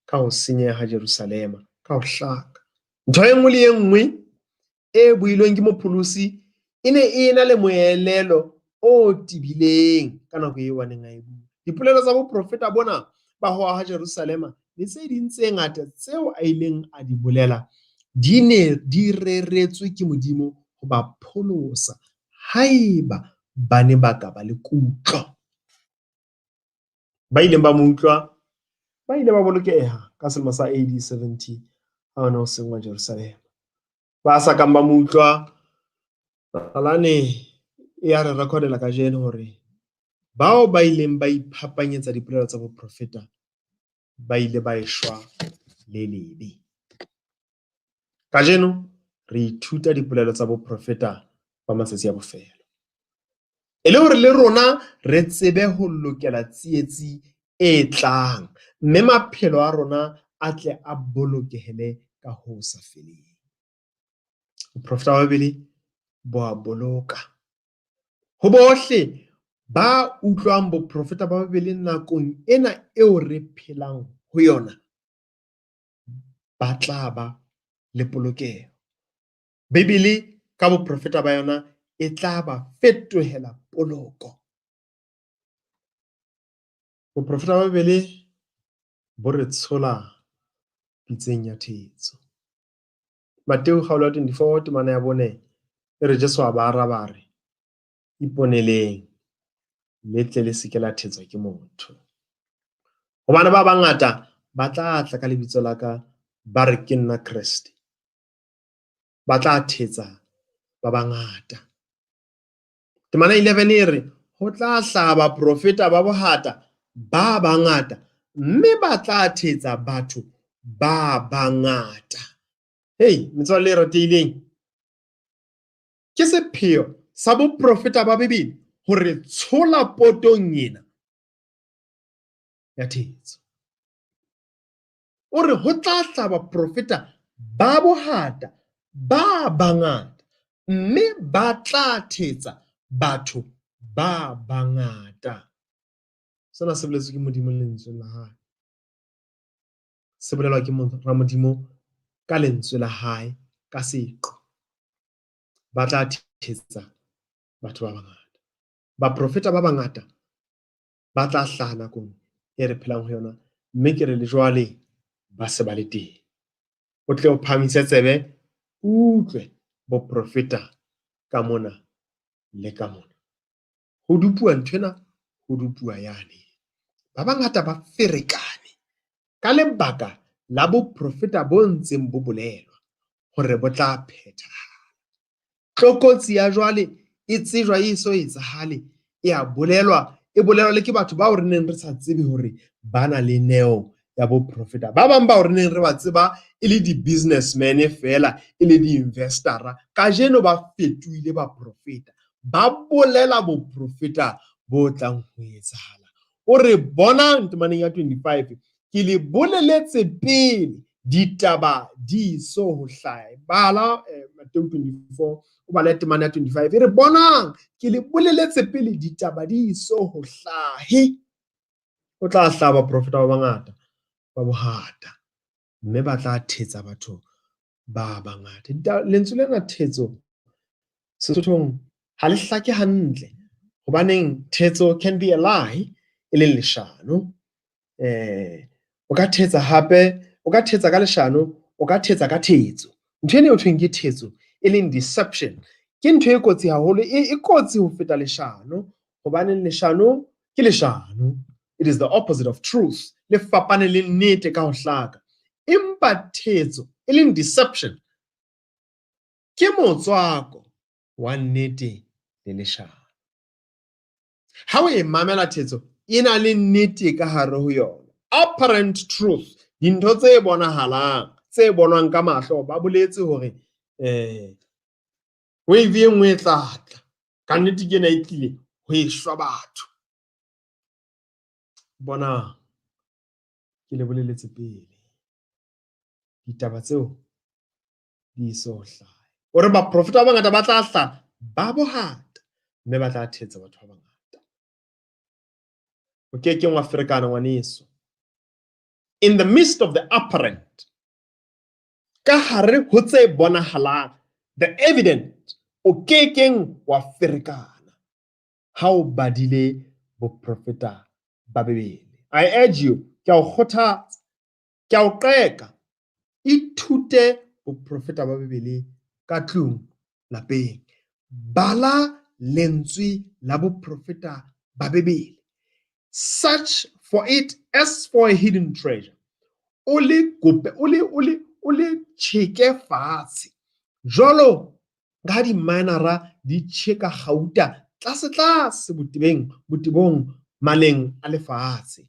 ka ho senyeha Jerusalema, ka ho hlaka. Ntho e nngwe le e nngwe e builweng ke mopholosi e ne e na le moelelo o tibileng ka nako eo a neng a e bua. Dipolelo tsa boprofeta bona ba ho aha Jerusalema le tse ding tse ngata tseo a ileng a di bolela di ne di reretswe ke Modimo ho ba pholosa haeba ba ne ba ka ba le kutlo. Ba ileng ba mo utlwa ba ile ba bolokeha ka selemo sa AD 70 ha ona ho sengwa Jerusalema. Ba sa kang ba mo utlwa alane e a re recordela ka jeno hore bao ba ileng ba iphapanyetsa dipolelo tsa boprofeta ba ile ba eshwa le lebe. Ka jeno re ithuta dipolelo tsa boprofeta ba matsatsi a bofelo, e le hore le rona re tsebe ho lokela tsietsi e tlang, mme maphelo a rona a tle a bolokehele ka ho sa feleng. Boprofeta ba Bibele bo a boloka ho bohle ba utlwang boprofeta ba Bibele nakong ena eo re phelang ho yona, ba tla ba le polokeho. Bibele ka boprofeta ba yona e tla ba fetohela poloko. Boprofeta ba Bibele bo re tshola pitseng ya thetso. Mateo kgaolo ya 24 temana ya 4 e re Jesu a ba araba re, iponeleng le tle le seke la thetswa ke motho. Hobane ba bangata ba tla tla ka lebitso la ka ba re ke nna Kriste, ba tla thetsa ba bangata. Temana 11 e re ho tla hlaha baprofeta ba bohata ba bangata, mme ba tla thetsa batho ba bangata. Hei, metswalle e ratehileng, ke sepheo sa boprofeta ba Bibele hore tshola potong ena ya thetso. O re ho tla hlaha baprofeta ba bohata ba bangata, mme ba tla thetsa batho ba bangata. Sena se boletswe ke Modimo lentswe la hae, se bolelwa ke Modimo ka lentswe la hae ka seqo. Ba tla thetsa batho ba bangata. Baprofeta ba bangata ba tla hlaha nakong e re phelang ho yona, mme ke re le jwale ba se ba le teng. O tle o phamise tsebe, utlwe boprofeta ka mona le ka mona. Ho dupuwa nthwena, ho dupuwa yane. Ba bangata ba ferekane ka lebaka la boprofeta bo ntseng bo bolelwa hore bo tla phethahala. Tlokotsi ya jwale e tsejwa e so etsahale, e a bolelwa, e bolelwa le ke batho bao re neng re sa tsebe hore ba na le neo ya boprofeta. Ba bang bao re neng re ba tseba e le di-businessmen fela, e le di-investora, kajeno ba fetohile baprofeta, ba bolela boprofeta bo tlang ho etsahala. O re bonang temaneng ya 25, ke le boleletse pele ditaba di so ho hlaya. Bala Mateo 24 o bala temana ya 25, e re bonang ke le boleletse pele ditaba di so ho hlahe. O tla hlaha baprofeta ba bangata ba bohata, mme ba tla thetsa batho ba bangata. Lentswe lena thetso Sesothong ha le hlake hantle, hobaneng thetso can be a lie, e leng leshano. O ka thetsa hape, o ka thetsa ka leshano, o ka thetsa ka thetso. Ntho ene ho thweng ke thetso, e leng deception, ke ntho e kotsi haholo, e kotsi ho feta leshano, hobaneng leshano ke leshano. It is the opposite of truth. Le fapane le nnete ka ho hlaka. Empa thetso, e leng deception, ke motswako wa nnete le leshano. Ha o e mamela thetso e na le nnete ka hare ho yona, apparent truth, dintho tse bonahalang tse bonwang ka mahlo, ba boletse hore wave e nngwe e tla tla ka nnete ke ena e tlile ho e shwa batho. Bona ke le boleletse pele ditaba tseo di so hlaha hore baprofeta ba bangata ba tla hlaha ba bohata, mme ba tla thetsa batho ba bangata. O ke keng wa ferekana ngwaneso. In the midst of the apparent, ka hare ho tse bonahalang, the evident, o ke keng wa ferekana ha o badile boprofeta ba bebele. I urge you, ke a o kgothatsa, ke a o qeka, ithute boprofeta ba bebele ka tlung lapeng. Bala lentswe la boprofeta ba bebele. Search for it as for a hidden treasure. O le tjheke fatshe jwalo ka di-minera di tjheka gauta tlase botebong maleng a lefatshe.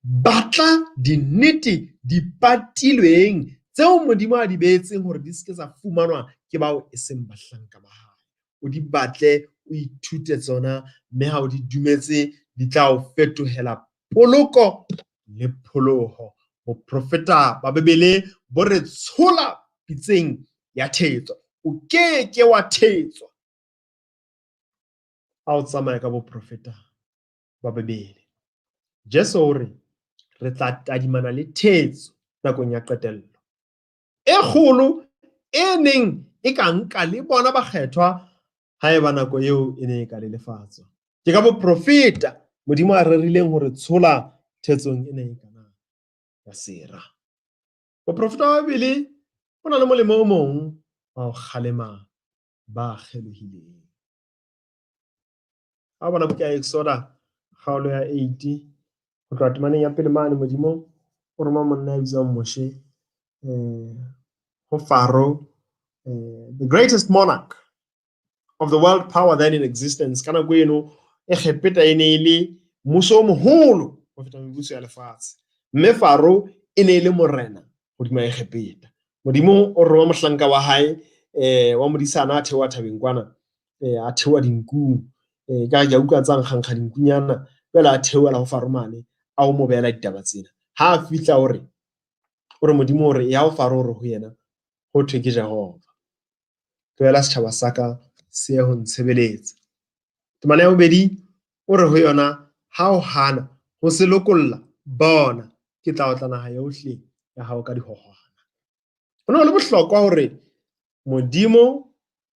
Batla dinnete dipatilweng tseo Modimo a di beetseng hore di ske tsa fumanwa ke bao e seng bahlanka ba hae. O di batle, o ithute tsona, mme ha o di dumetse di tla o fetohela poloko le pholoho. Boprofeta ba bebele bo re tshola pitseng ya thetso. O ke ke wa thetswa ha o tsamaya ka boprofeta ba bebele. Jesu o re re tla tadimana le thetso nakong ya qetello e kgolo e neng e ka nka le bona bakgethwa haeba nako eo e ne e ka lelefatswa. Ke ka boprofeta Modimo a rerileng hore tshola thetsong ena e kana ya sera. Boprofeta ba bebele bo na le molemo o mong wa ho kgalema ba kgelohileng. Ha bona buka ya Exoda kgaolo ya 8 ho tloha temaneng ya pele mane, Modimo o roma monna ya bitswang Moshe ho Pharaoh, the greatest monarch of the world power then in existence. Ka nako eno e Egepeta e ne ile mmuso o moholo ho feta mebuso ya lefatshe, mme Pharaoh e ne ile morena hodima Egepeta. Modimo o roma mohlanka wa hae wa modisana a theoha thabeng kwana, a theoha dinkung, ka ja utlwa tsa nkgankga dinkunyana, jwale a theohela ho Pharaoh mane a o mo beela ditaba tsena. Ha a fihla o re Modimo o re ya ho Pharaoh re ho yena ho thwe ke Jehova, tlohela setjhaba sa ka se ho ntshebeletsa. Temana ya bobedi o re ho yona ha o hana ho se lokolla, bona ke tla otla naha yohle ya hao ka dihohwana. Ho ne le bohlokwa hore Modimo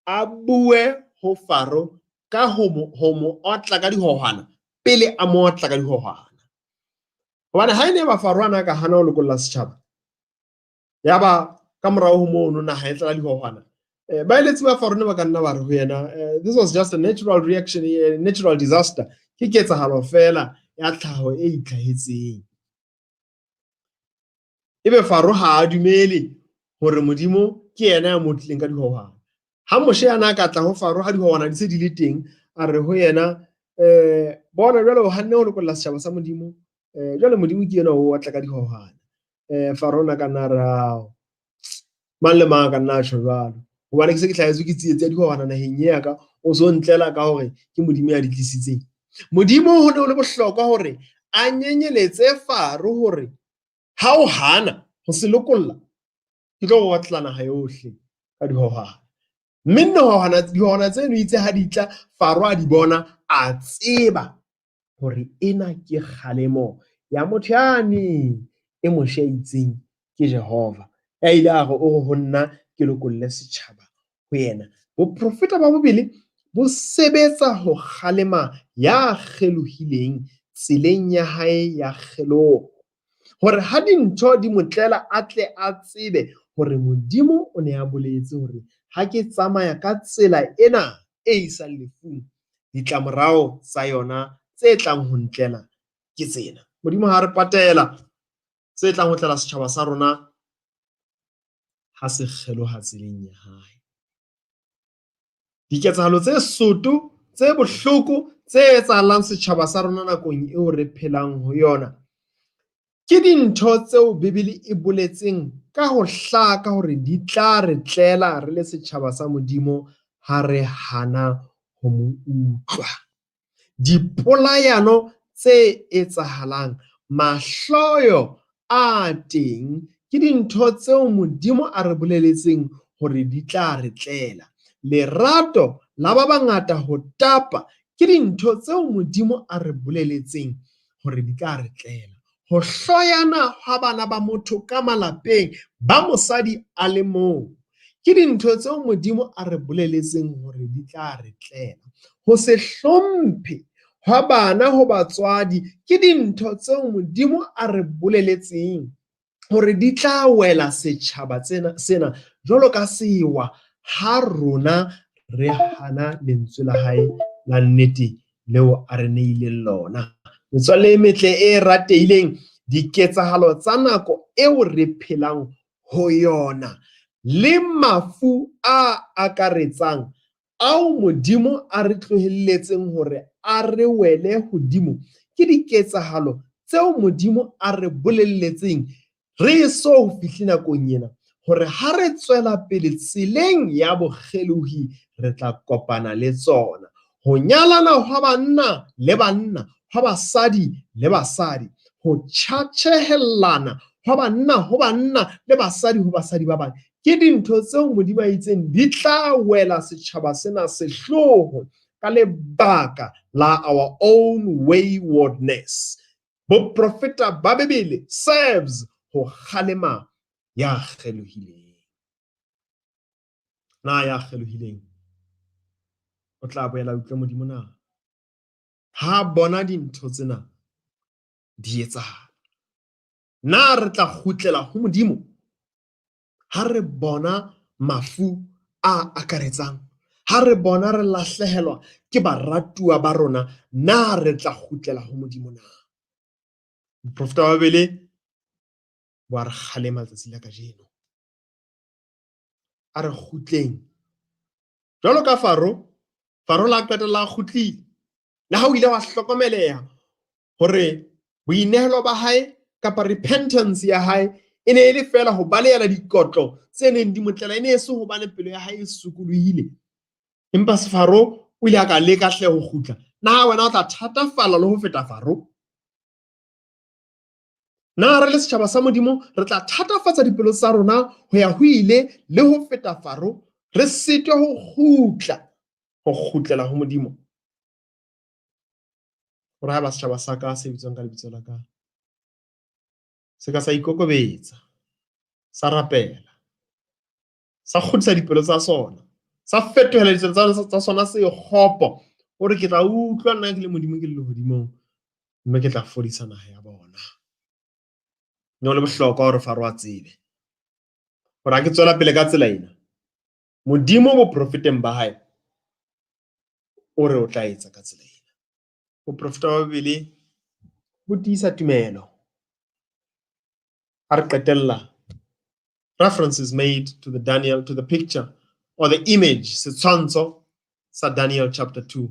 a bue ho Pharaoh ka ho mo otla ka dihohwana pele a mo otla ka dihohwana. Hobane ha ene ba Pharaoh ana ka hana ho lokolla setjhaba, ya ba ka morao ho mono naha e tla dihohwana, ba eletsi ba Pharaoh ne ba ka nna ba re ho yena this was just a natural reaction, a natural disaster, ke ketsahalo fela ya tlhaho e itlhahetseng. Ebe Pharaoh ha a dumele hore Modimo ke yena ya mo tlileng ka dihohwana. Ha Moshe ana ka tla ho Pharaoh ha dihohwana di se di le teng, a re ho yena bona jwale o hanne ho lokolla setjhaba sa Modimo, jwale Modimo ke yena o otla ka dihohwana. Pharaoh na ka nna rao mang le mang ka nna tjho jwalo, hobane ke se ke hlahetswe ke tsietsi ya dihohwana naheng ya ka, o so ntlela ka hore ke Modimo ya di tlisitseng. Modimo ho ne ho le bohlokwa hore a nyenyeletse Pharaoh hore ha o hana ho se lokolla, ke tlo otla naha yohle ka dihohwana. Mme dihohwana tseno itse ha di tla, Pharaoh a di bona, a tseba hore ena ke kgalemo ya motho yane e Moshe itseng ke Jehova, ya ile a re o ho nna ke lokolle setjhaba ho yena. Boprofeta ba bobele bo sebetsa ho kgalema ya kgelohileng tseleng ya hae ya kgeloho, hore ha dintho di motlela a tle a tsebe hore Modimo o ne a boletse hore ha ke tsamaya ka tsela ena e isang lefung, ditlamorao tsa yona tse tlang ho ntlela ke tsena. Modimo ha re patela tse tlang ho tlela setjhaba sa rona ha se kgeloha tseleng ya hae. diketsahalo tse soto tse bohloko tse etsahalang setjhaba sa rona nakong eo re phelang ho yona ke dintho tseo Bibele e boletseng ka ho hlaka hore di tla re tlela re le setjhaba sa Modimo ha re hana ho mo utlwa. Dipolayano tse etsahalang, mahloyo a teng ke dintho tseo Modimo a re boleletseng hore di tla re tlela. Lerato la ba bangata ho tapa ke dintho tseo Modimo a re boleletseng hore di tla re tlela. Ho hloyana ha bana ba motho ka malapeng ba mosadi a le mong ke dintho tseo Modimo a re boleletseng hore di tla re tlela. Ho se hlomphe ha bana ho batswadi ke dintho tseo Modimo a re boleletseng hore di tla wela setjhaba sena jwalo ka sewa ha rona re hana lentswe la hae la nnete leo a re neileng lona. Metswalle e metle e ratehileng, diketsahalo tsa nako eo re phelang ho yona le mafu a akaretsang ao Modimo a re tlohelletseng hore a re wele hodimo ke diketsahalo tseo Modimo a re bolelletseng re so fihle nakong ena hore ha re tswela pele tseleng ya bokgelohi re tla kopana le tsona. Ho nyalana hwa banna le banna, hwa basadi le basadi, ho tjhatjhehellana hwa banna ho banna le basadi ho basadi ba bang ke dintho tseo Modimo a itseng di tla wela setjhaba sena sehloho ka lebaka la our own waywardness. Boprofeta ba Bibele serves ho kgalema ya kgelohileng. Na ya kgelohileng o tla boela utlwe Modimo na ha bona dintho tsena di etsahala? Na re tla kgutlela ho Modimo ha re bona mafu a akaretsang, ha re bona re lahlehelwa ke baratuwa ba rona, na re tla kgutlela ho Modimo na? Moprofeta wa Bibele wa re kgalema tsatsi la kajeno, a re kgutleng jwalo ka Faro la qetella a kgutlile le ha o ile wa hlokomeleha hore boinehelo ba hae kapa repentance ya hae e ne e le fela ho balehela dikotlo tse neng di motlela, e ne e se hobane pelo ya hae e sokolohile. Empa Faro o ile a ka leka hle ho kgutla. Na wena o tla thatafala le ho feta Faro? Na re le setjhaba sa Modimo re tla thatafatsa dipelo tsa rona ho ya ho ile le ho feta Faro, re sitwe ho kgutlela ho Modimo? Hore ha ba setjhaba sa ka se bitswang ka lebitso la ka se ka sa ikokobetsa, sa rapela, sa kgodisa dipelo tsa sona, sa fetohela ditsela tsa sona se kgopo hore ke tla utlwa nna ke le Modimo ke le lehodimong, mme ke tla fodisa naha ya bona. No le bohlokwa hore Faro a tsebe hore ha ke tswela pele ka tsela ena, Modimo boprofeteng ba hae o re o tla etsa ka tsela ena. Boprofeta ba Bibele bo tiisa tumelo. Ha re qetella, reference is made to the picture or the image, setshwantsho sa Daniel chapter 2.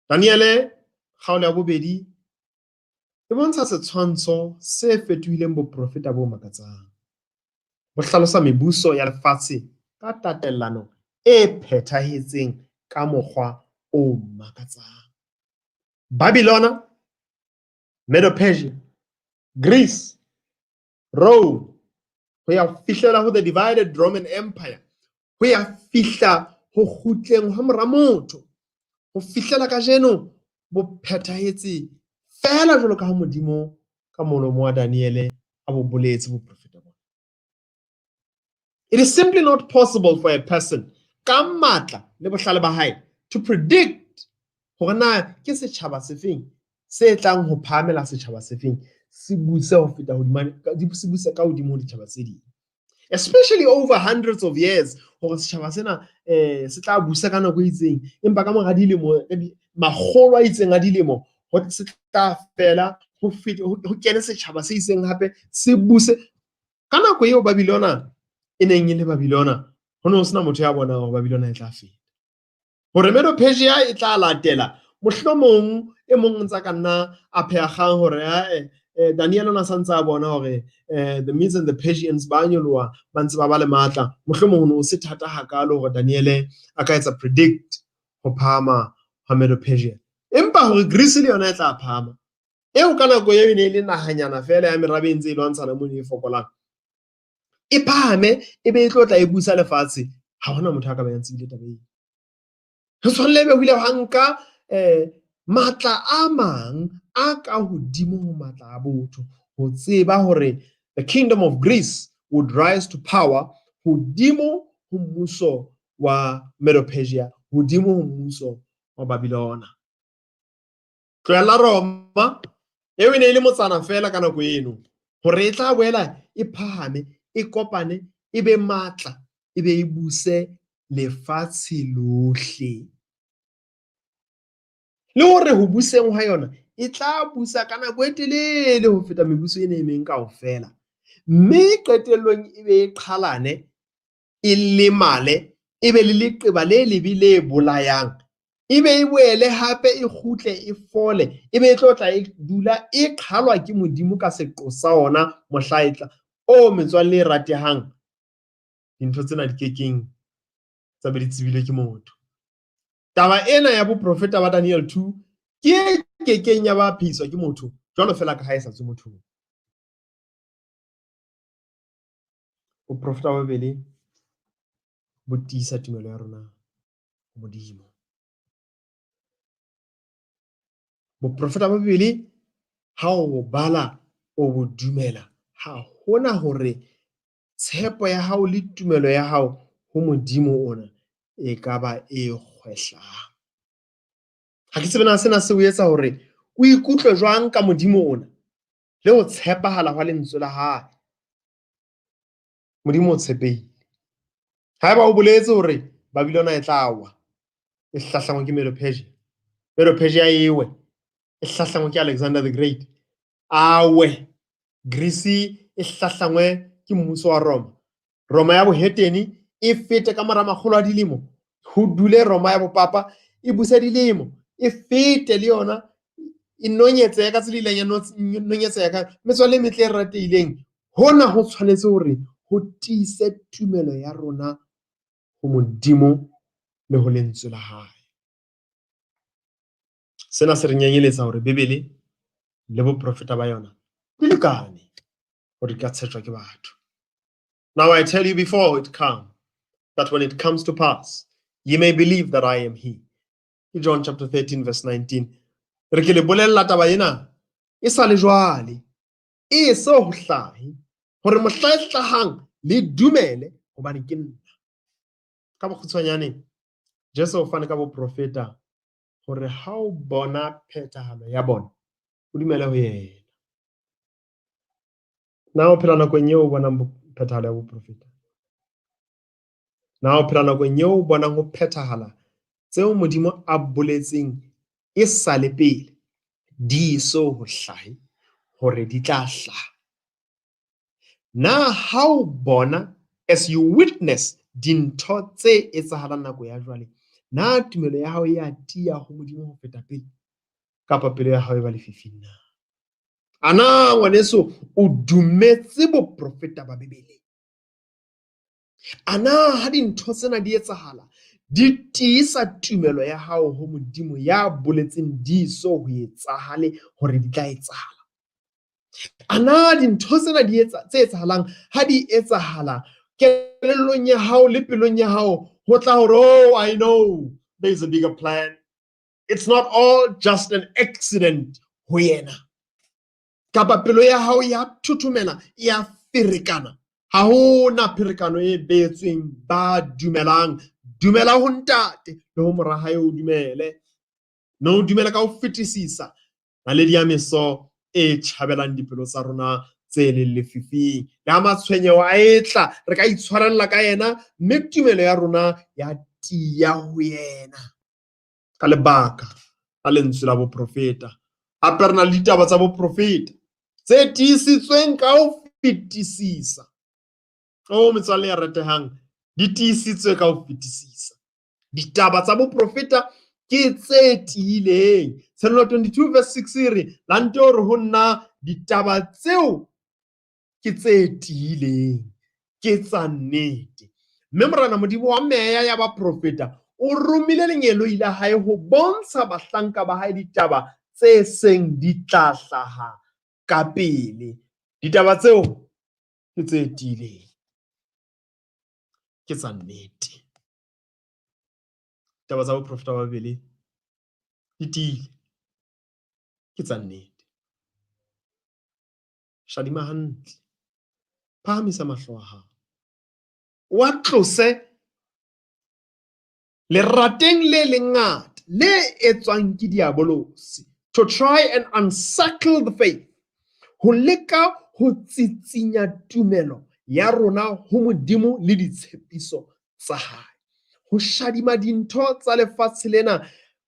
Daniele kgaolo ya bobedi e bontsha setshwantsho se fetohileng boprofeta bo makatsang. Bo hlalosa mebuso ya lefatshe ka tatellano e phethahetseng ka mokgwa o makatsang. Babylon, Medo-Persia, Greece, Rome, ho ya fihlela ho the divided Roman Empire, ho ya fihla ho kgutleng ha mora motho, ho fihlela kajeno bo phethahetse fela jwalo ka ha Modimo ka molomo wa Daniele a bo boletse boprofeta bona. It is simply not possible for a person ka matla le bohlale ba hae to predict hore na ke setjhaba sefeng se tlang ho phamela setjhaba sefeng se buse ho feta se buse ka hodimo ho ditjhaba tse ding, especially over hundreds of years, hore setjhaba sena se tla busa ka nako e itseng, empa ka mora dilemo makgolo a itseng a dilemo ho se tla fela ho kene setjhaba se itseng hape se buse. Ka nako eo Babilona e neng e le Babilona, ho no sena motho ya bonang hore Babilona e tla feta. hore Medo-Persia e tla latela mohlomong e mong ntsa ka nna a pheakgang hore Daniel ona santse a bona hore the Medes and the Persians ba nyoloha ba ntse ba le matla mohlomong o se thata hakalo hore Daniel a ka etsa predict ho phama ha Medo-Persia empa hore Greece le yona e tla phama eo ka nako eo ne le nahanyana fela ya merabe ntse e lwantshana mo ne e fokolang e phame e be e tlotla e busa lefatshe ha hona motho a ka ba yantsile tabeng ho tshwanele be hile hanka matla a mang a ka hodimo ho matla a botho ho tseba hore the kingdom of Greece would rise to power hodimo ho mmuso wa Medo-Persia hodimo ho mmuso wa Babylona tloela Roma eo e ne le motsana fela ka nako eno hore e tla boela e phahame e kopane e be matla e be e buse lefatshe lohle le hore ho buseng ha yona e tla busa ka nako e telele ho feta mebuso e ne emeng kaofela mme qetellong e be e qhalane e lemale e be le leqeba le lebe le bolayang e be e boele hape e kgutle e fole e be e tlotla e dula e qhalwa ke Modimo ka seqo sa ona mohlaetla o metswalle e ratehang dintho tsena di kekeng tsa be di tsebile ke motho taba ena ya boprofeta ba Daniel 2 ke kekeng ya ba phehiswa ke motho jwalo fela ka ha e sa tswe mothong boprofeta ba bobedi bo tiisa tumelo ya rona ho Modimo boprofeta ba bobedi ha o bala o bo dumela ha hona hore tshepo ya hao le tumelo ya hao ho Modimo ona e ka ba e kgwehlang ha ke tsebena sena se o etsa hore o ikutlwe jwang ka Modimo ona le ho tshepahala hwa lentswe la hae Modimo o tshepehile haeba o boletse hore Babylona e tla wa e hlahlangwa ke Medo-Persia ewe e hlahlangwa ke Alexander the Great awe Greece e hlahlangwe ke mmuso wa Roma ya boheteni e fete ka mora makgolo a dilemo ho dule Roma ya bopapa e busa dilemo e fete le yona e nonyetseha ka tseleng ya nonyetseha ka metswalle e metle e ratehileng hona ho tshwanetse hore ho tiise tumelo ya rona ho Modimo le ho lentswe la hae sena se re nyenyeletsa hore Bibele le boprofeta ba yona di lekane hore di ka tshetjwa ke batho. Now I tell you before it come, that when it comes to pass, ye may believe that I am he. John chapter 13 verse 19. Re ke le bolella taba ena e sa le jwale e so ho hlahe hore mohlahlahang le dumele hobane ke nna. Ka bokgutshwanyane Jesu o fane ka boprofeta hore ha o bona phethahalo ya bona o dumele ho yena. Na o phela nakong eo o bonang phethahalo ya boprofeta. Na o phela nakong eo o bonang ho phethahala tseo Modimo a boletseng e sa le pele di so ho hlahe hore di tla hlaha. Na ha o bona as you witness dintho tse etsahalang nako ya jwale, na tumelo ya hao ya tia ho Modimo ho feta pele kapa pelo ya hao e ba lefifing na? Ana ngwaneso o dumetse boprofeta ba Bibele? Ana ha dintho tsena di etsahala di tiisa tumelo ya hao ho Modimo ya boletseng di so ho etsahale hore di tla etsahala? Ana dintho tsena tse etsahalang ha di etsahala kelellong ya hao le pelong ya hao ho tla hore oh I know there is a bigger plan, it's not all just an accident ho yena? Kapa pelo ya hao ya thuthumela ya ferekana ha hona pherekano e beetsweng ba dumelang? Dumela ho ntate le ho mora hae o dumele, no dumela ka ho fetisisa naledi ya meso e tjhabelang dipelo tsa rona tse le lefifing. Le ha matshwenyeho a etla re ka itshwarella ka yena, mme tumelo ya rona ya tia ho yena ka lebaka la lentswe la boprofeta. Hape re na le ditaba tsa boprofeta tse tiisitsweng ka ho fetisisa. O metswalle ya ratehang, di tiisitswe ka ho fetisisa. Ditaba tsa boprofeta ke tse tiileng. Psalm 22 verse 6 re la nto hore ho nna ditaba tseo ke tse tiileng, ke tsa nnete. Mme Morena Modimo wa meya ya baprofeta o romile lenyeloi la hae ho bontsha bahlanka ba hae ditaba tse seng di tla hlaha ka pele. Ditaba tseo ke tse tiileng, ke tsa nnete. Taba tsa boprofeta ba Babeli di tiile, ke tsa nnete. Shadima hantle, phahamisa mahlo a hao, wa tlose lerateng le lengata le etswang ke diabolosi, to try and unsettle the faith, ho leka ho tsitsinya tumelo ya rona ho Modimo le ditshepiso tsa hae. Ho shadima dintho tsa lefatshe lena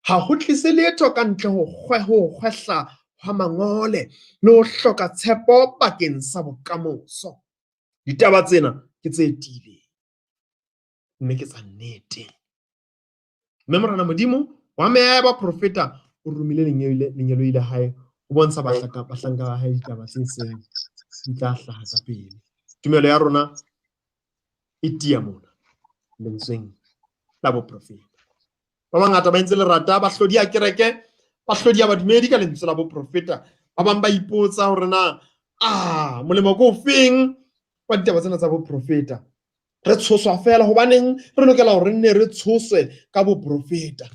ha ho tlise letho ka ntle ho kgwehla ha mangole le ho hloka tshepo bakeng sa bokamoso. Ditaba tsena ke tse tiileng, mme ke tsa nnete. Mme Morena Modimo wa meya ya baprofeta o romile lenyeloi la hae ho bontsha bahlanka ba hae ditaba tse seng di tla hlaha ka pele. Tumelo ya rona e tia mona lentsweng la boprofeta. Ba bangata ba entse lerata ba hlodia kereke, ba hlodia badumedi ka lentswe la boprofeta. Ba bang ba ipotsa hore na molemo ke ofeng wa ditaba tsena tsa boprofeta. Re tshoswa fela, hobaneng re lokela hore nne re tshoswe ka boprofeta?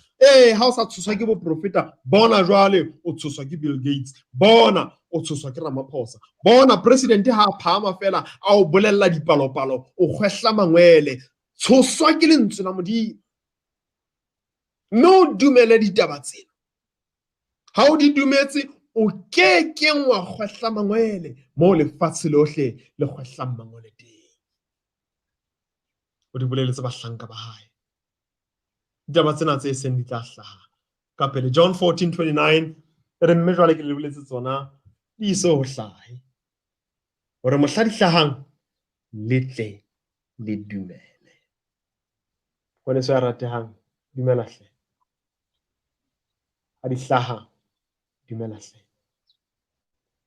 Ha o sa tshoswa ke boprofeta, bona jwale o tshoswa ke Bill Gates, bona o tshoswa ke Ramaphosa, bona president ha a phama fela a o bolella dipalopalo, o kgwehla mangwele. Tshoswa ke lentswe la Modimo, mme o dumele ditaba tsena. Ha o di dumetse, o ke keng wa kgwehla mangwele mo lefatshe lohle le kgwehlang mangwele teng. O di boleletse bahlanka ba hae ditaba tsena tse seng di tla hlaha ka pele. John 14:29 re mme jwale ke le boletse tsona di ise ho hlahe hore mohla di hlahang le tle le dumele. Hone se a ratehang, dumela hle. Ha di hlaha, dumela hle.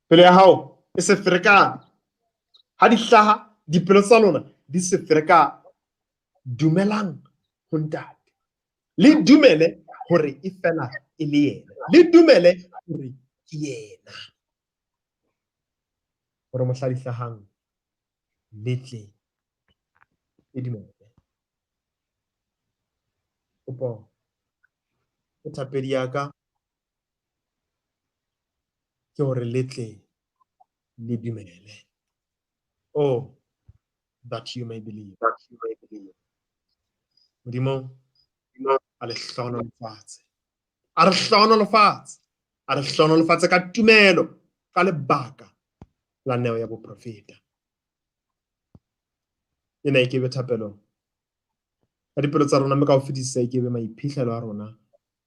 Pelo ya hao e se ferekane. Ha di hlaha, dipelo tsa lona di se ferekane. Dumelang ho ntate, le dumele hore e fela e le yena, le dumele hore ke yena, hore mohla di hlahang le tle e dumele. Kopo e thapedi ya ka ke hore le tle le dumele. Oh, that you may believe. Modimo a le hlohonolofatse, a re hlohonolofatse, a re hlohonolofatse ka tumelo ka lebaka la neo ya boprofeta. Ena e kebe thapelo ka dipelo tsa rona, mme ka ho fetisisa e kebe maiphihlelo a rona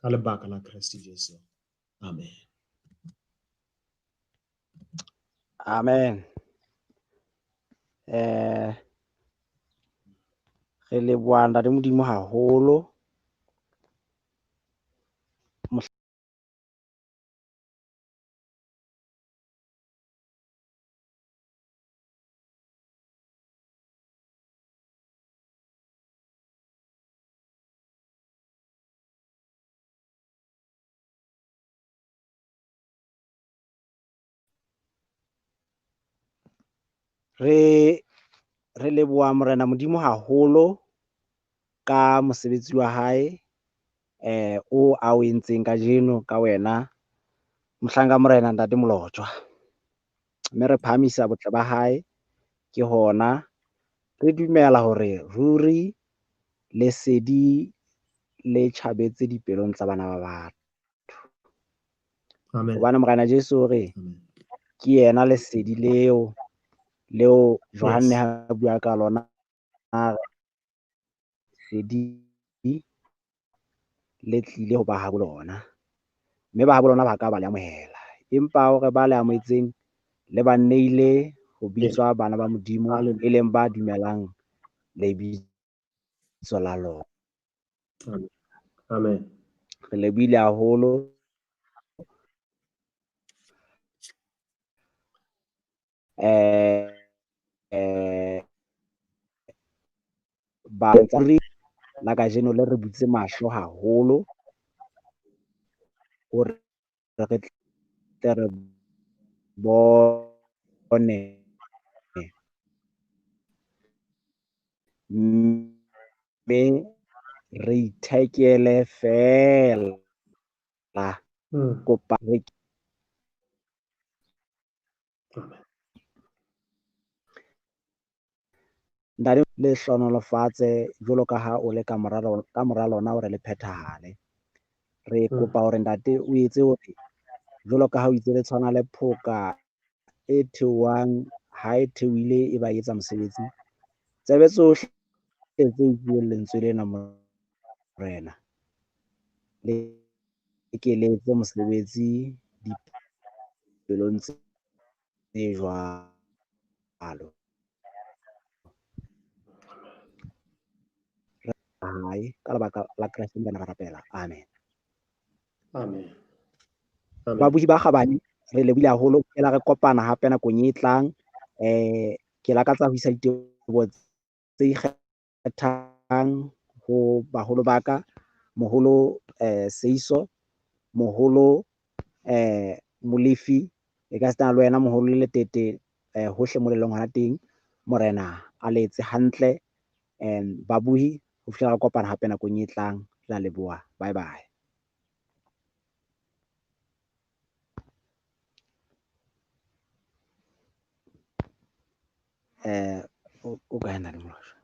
ka lebaka la Kristo Jesu. Amen. Amen. Re leboha Ntate Modimo haholo re leboha Morena Modimo haholo ka mosebetsi wa hae o a o entseng kajeno ka wena mohlanka Morena Ntate Molotjwa. Mme re phahamisa botle ba hae, ke hona re dumela hore ruri lesedi le tjhabetse dipelong tsa bana ba batho. Amen. Hobane Morena Jesu re ke yena lesedi leo Johanne ha bua ka lona, lesedi le tlile ho ba habo lona, mme ba habo lona ba ka ba le amohela, empa hore ba le amoetseng le ba neile ho bitswa bana ba Modimo, e leng ba dumelang lebitso la lona. Amen. Re lebohile haholo la kajeno le re butse mahlo haholo hore re tle re bone mme re ithekele fela kopa re ntate le hlonolofatse jwalo ka ha o le ka mora lona hore le phethahale. Re kopa hore ntate o etse hore jwalo ka ha o itse le tshwana le phoka e theohang ha e theohile e ba etsa mosebetsi. Tsebe tsohle tse bueng lentswe lena morena le ekeletse mosebetsi dipelong tse jwalo. Hae ka lebaka la Kreste bana ba rapela. Amen. Amen. Babuhi ba kgabane, re lebohile haholo fela re kopana hape nakong e tlang. Ke lakatsa ho isa diteboho tse ikgethang ho baholo ba ka, moholo Seiso, moholo Molefi, e ka le wena moholo le Letete, hohle mo le leng hona teng. Morena a letse hantle, babuhi ho fihlela re kopana hape nakong e tlang. Ke a leboha, bye bye. O kae nna le Molosho?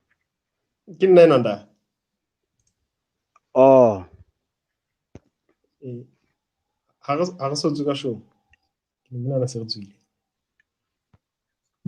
Ke nna ena nda. Ha re so tswe ka show. Ke nna se re tswile.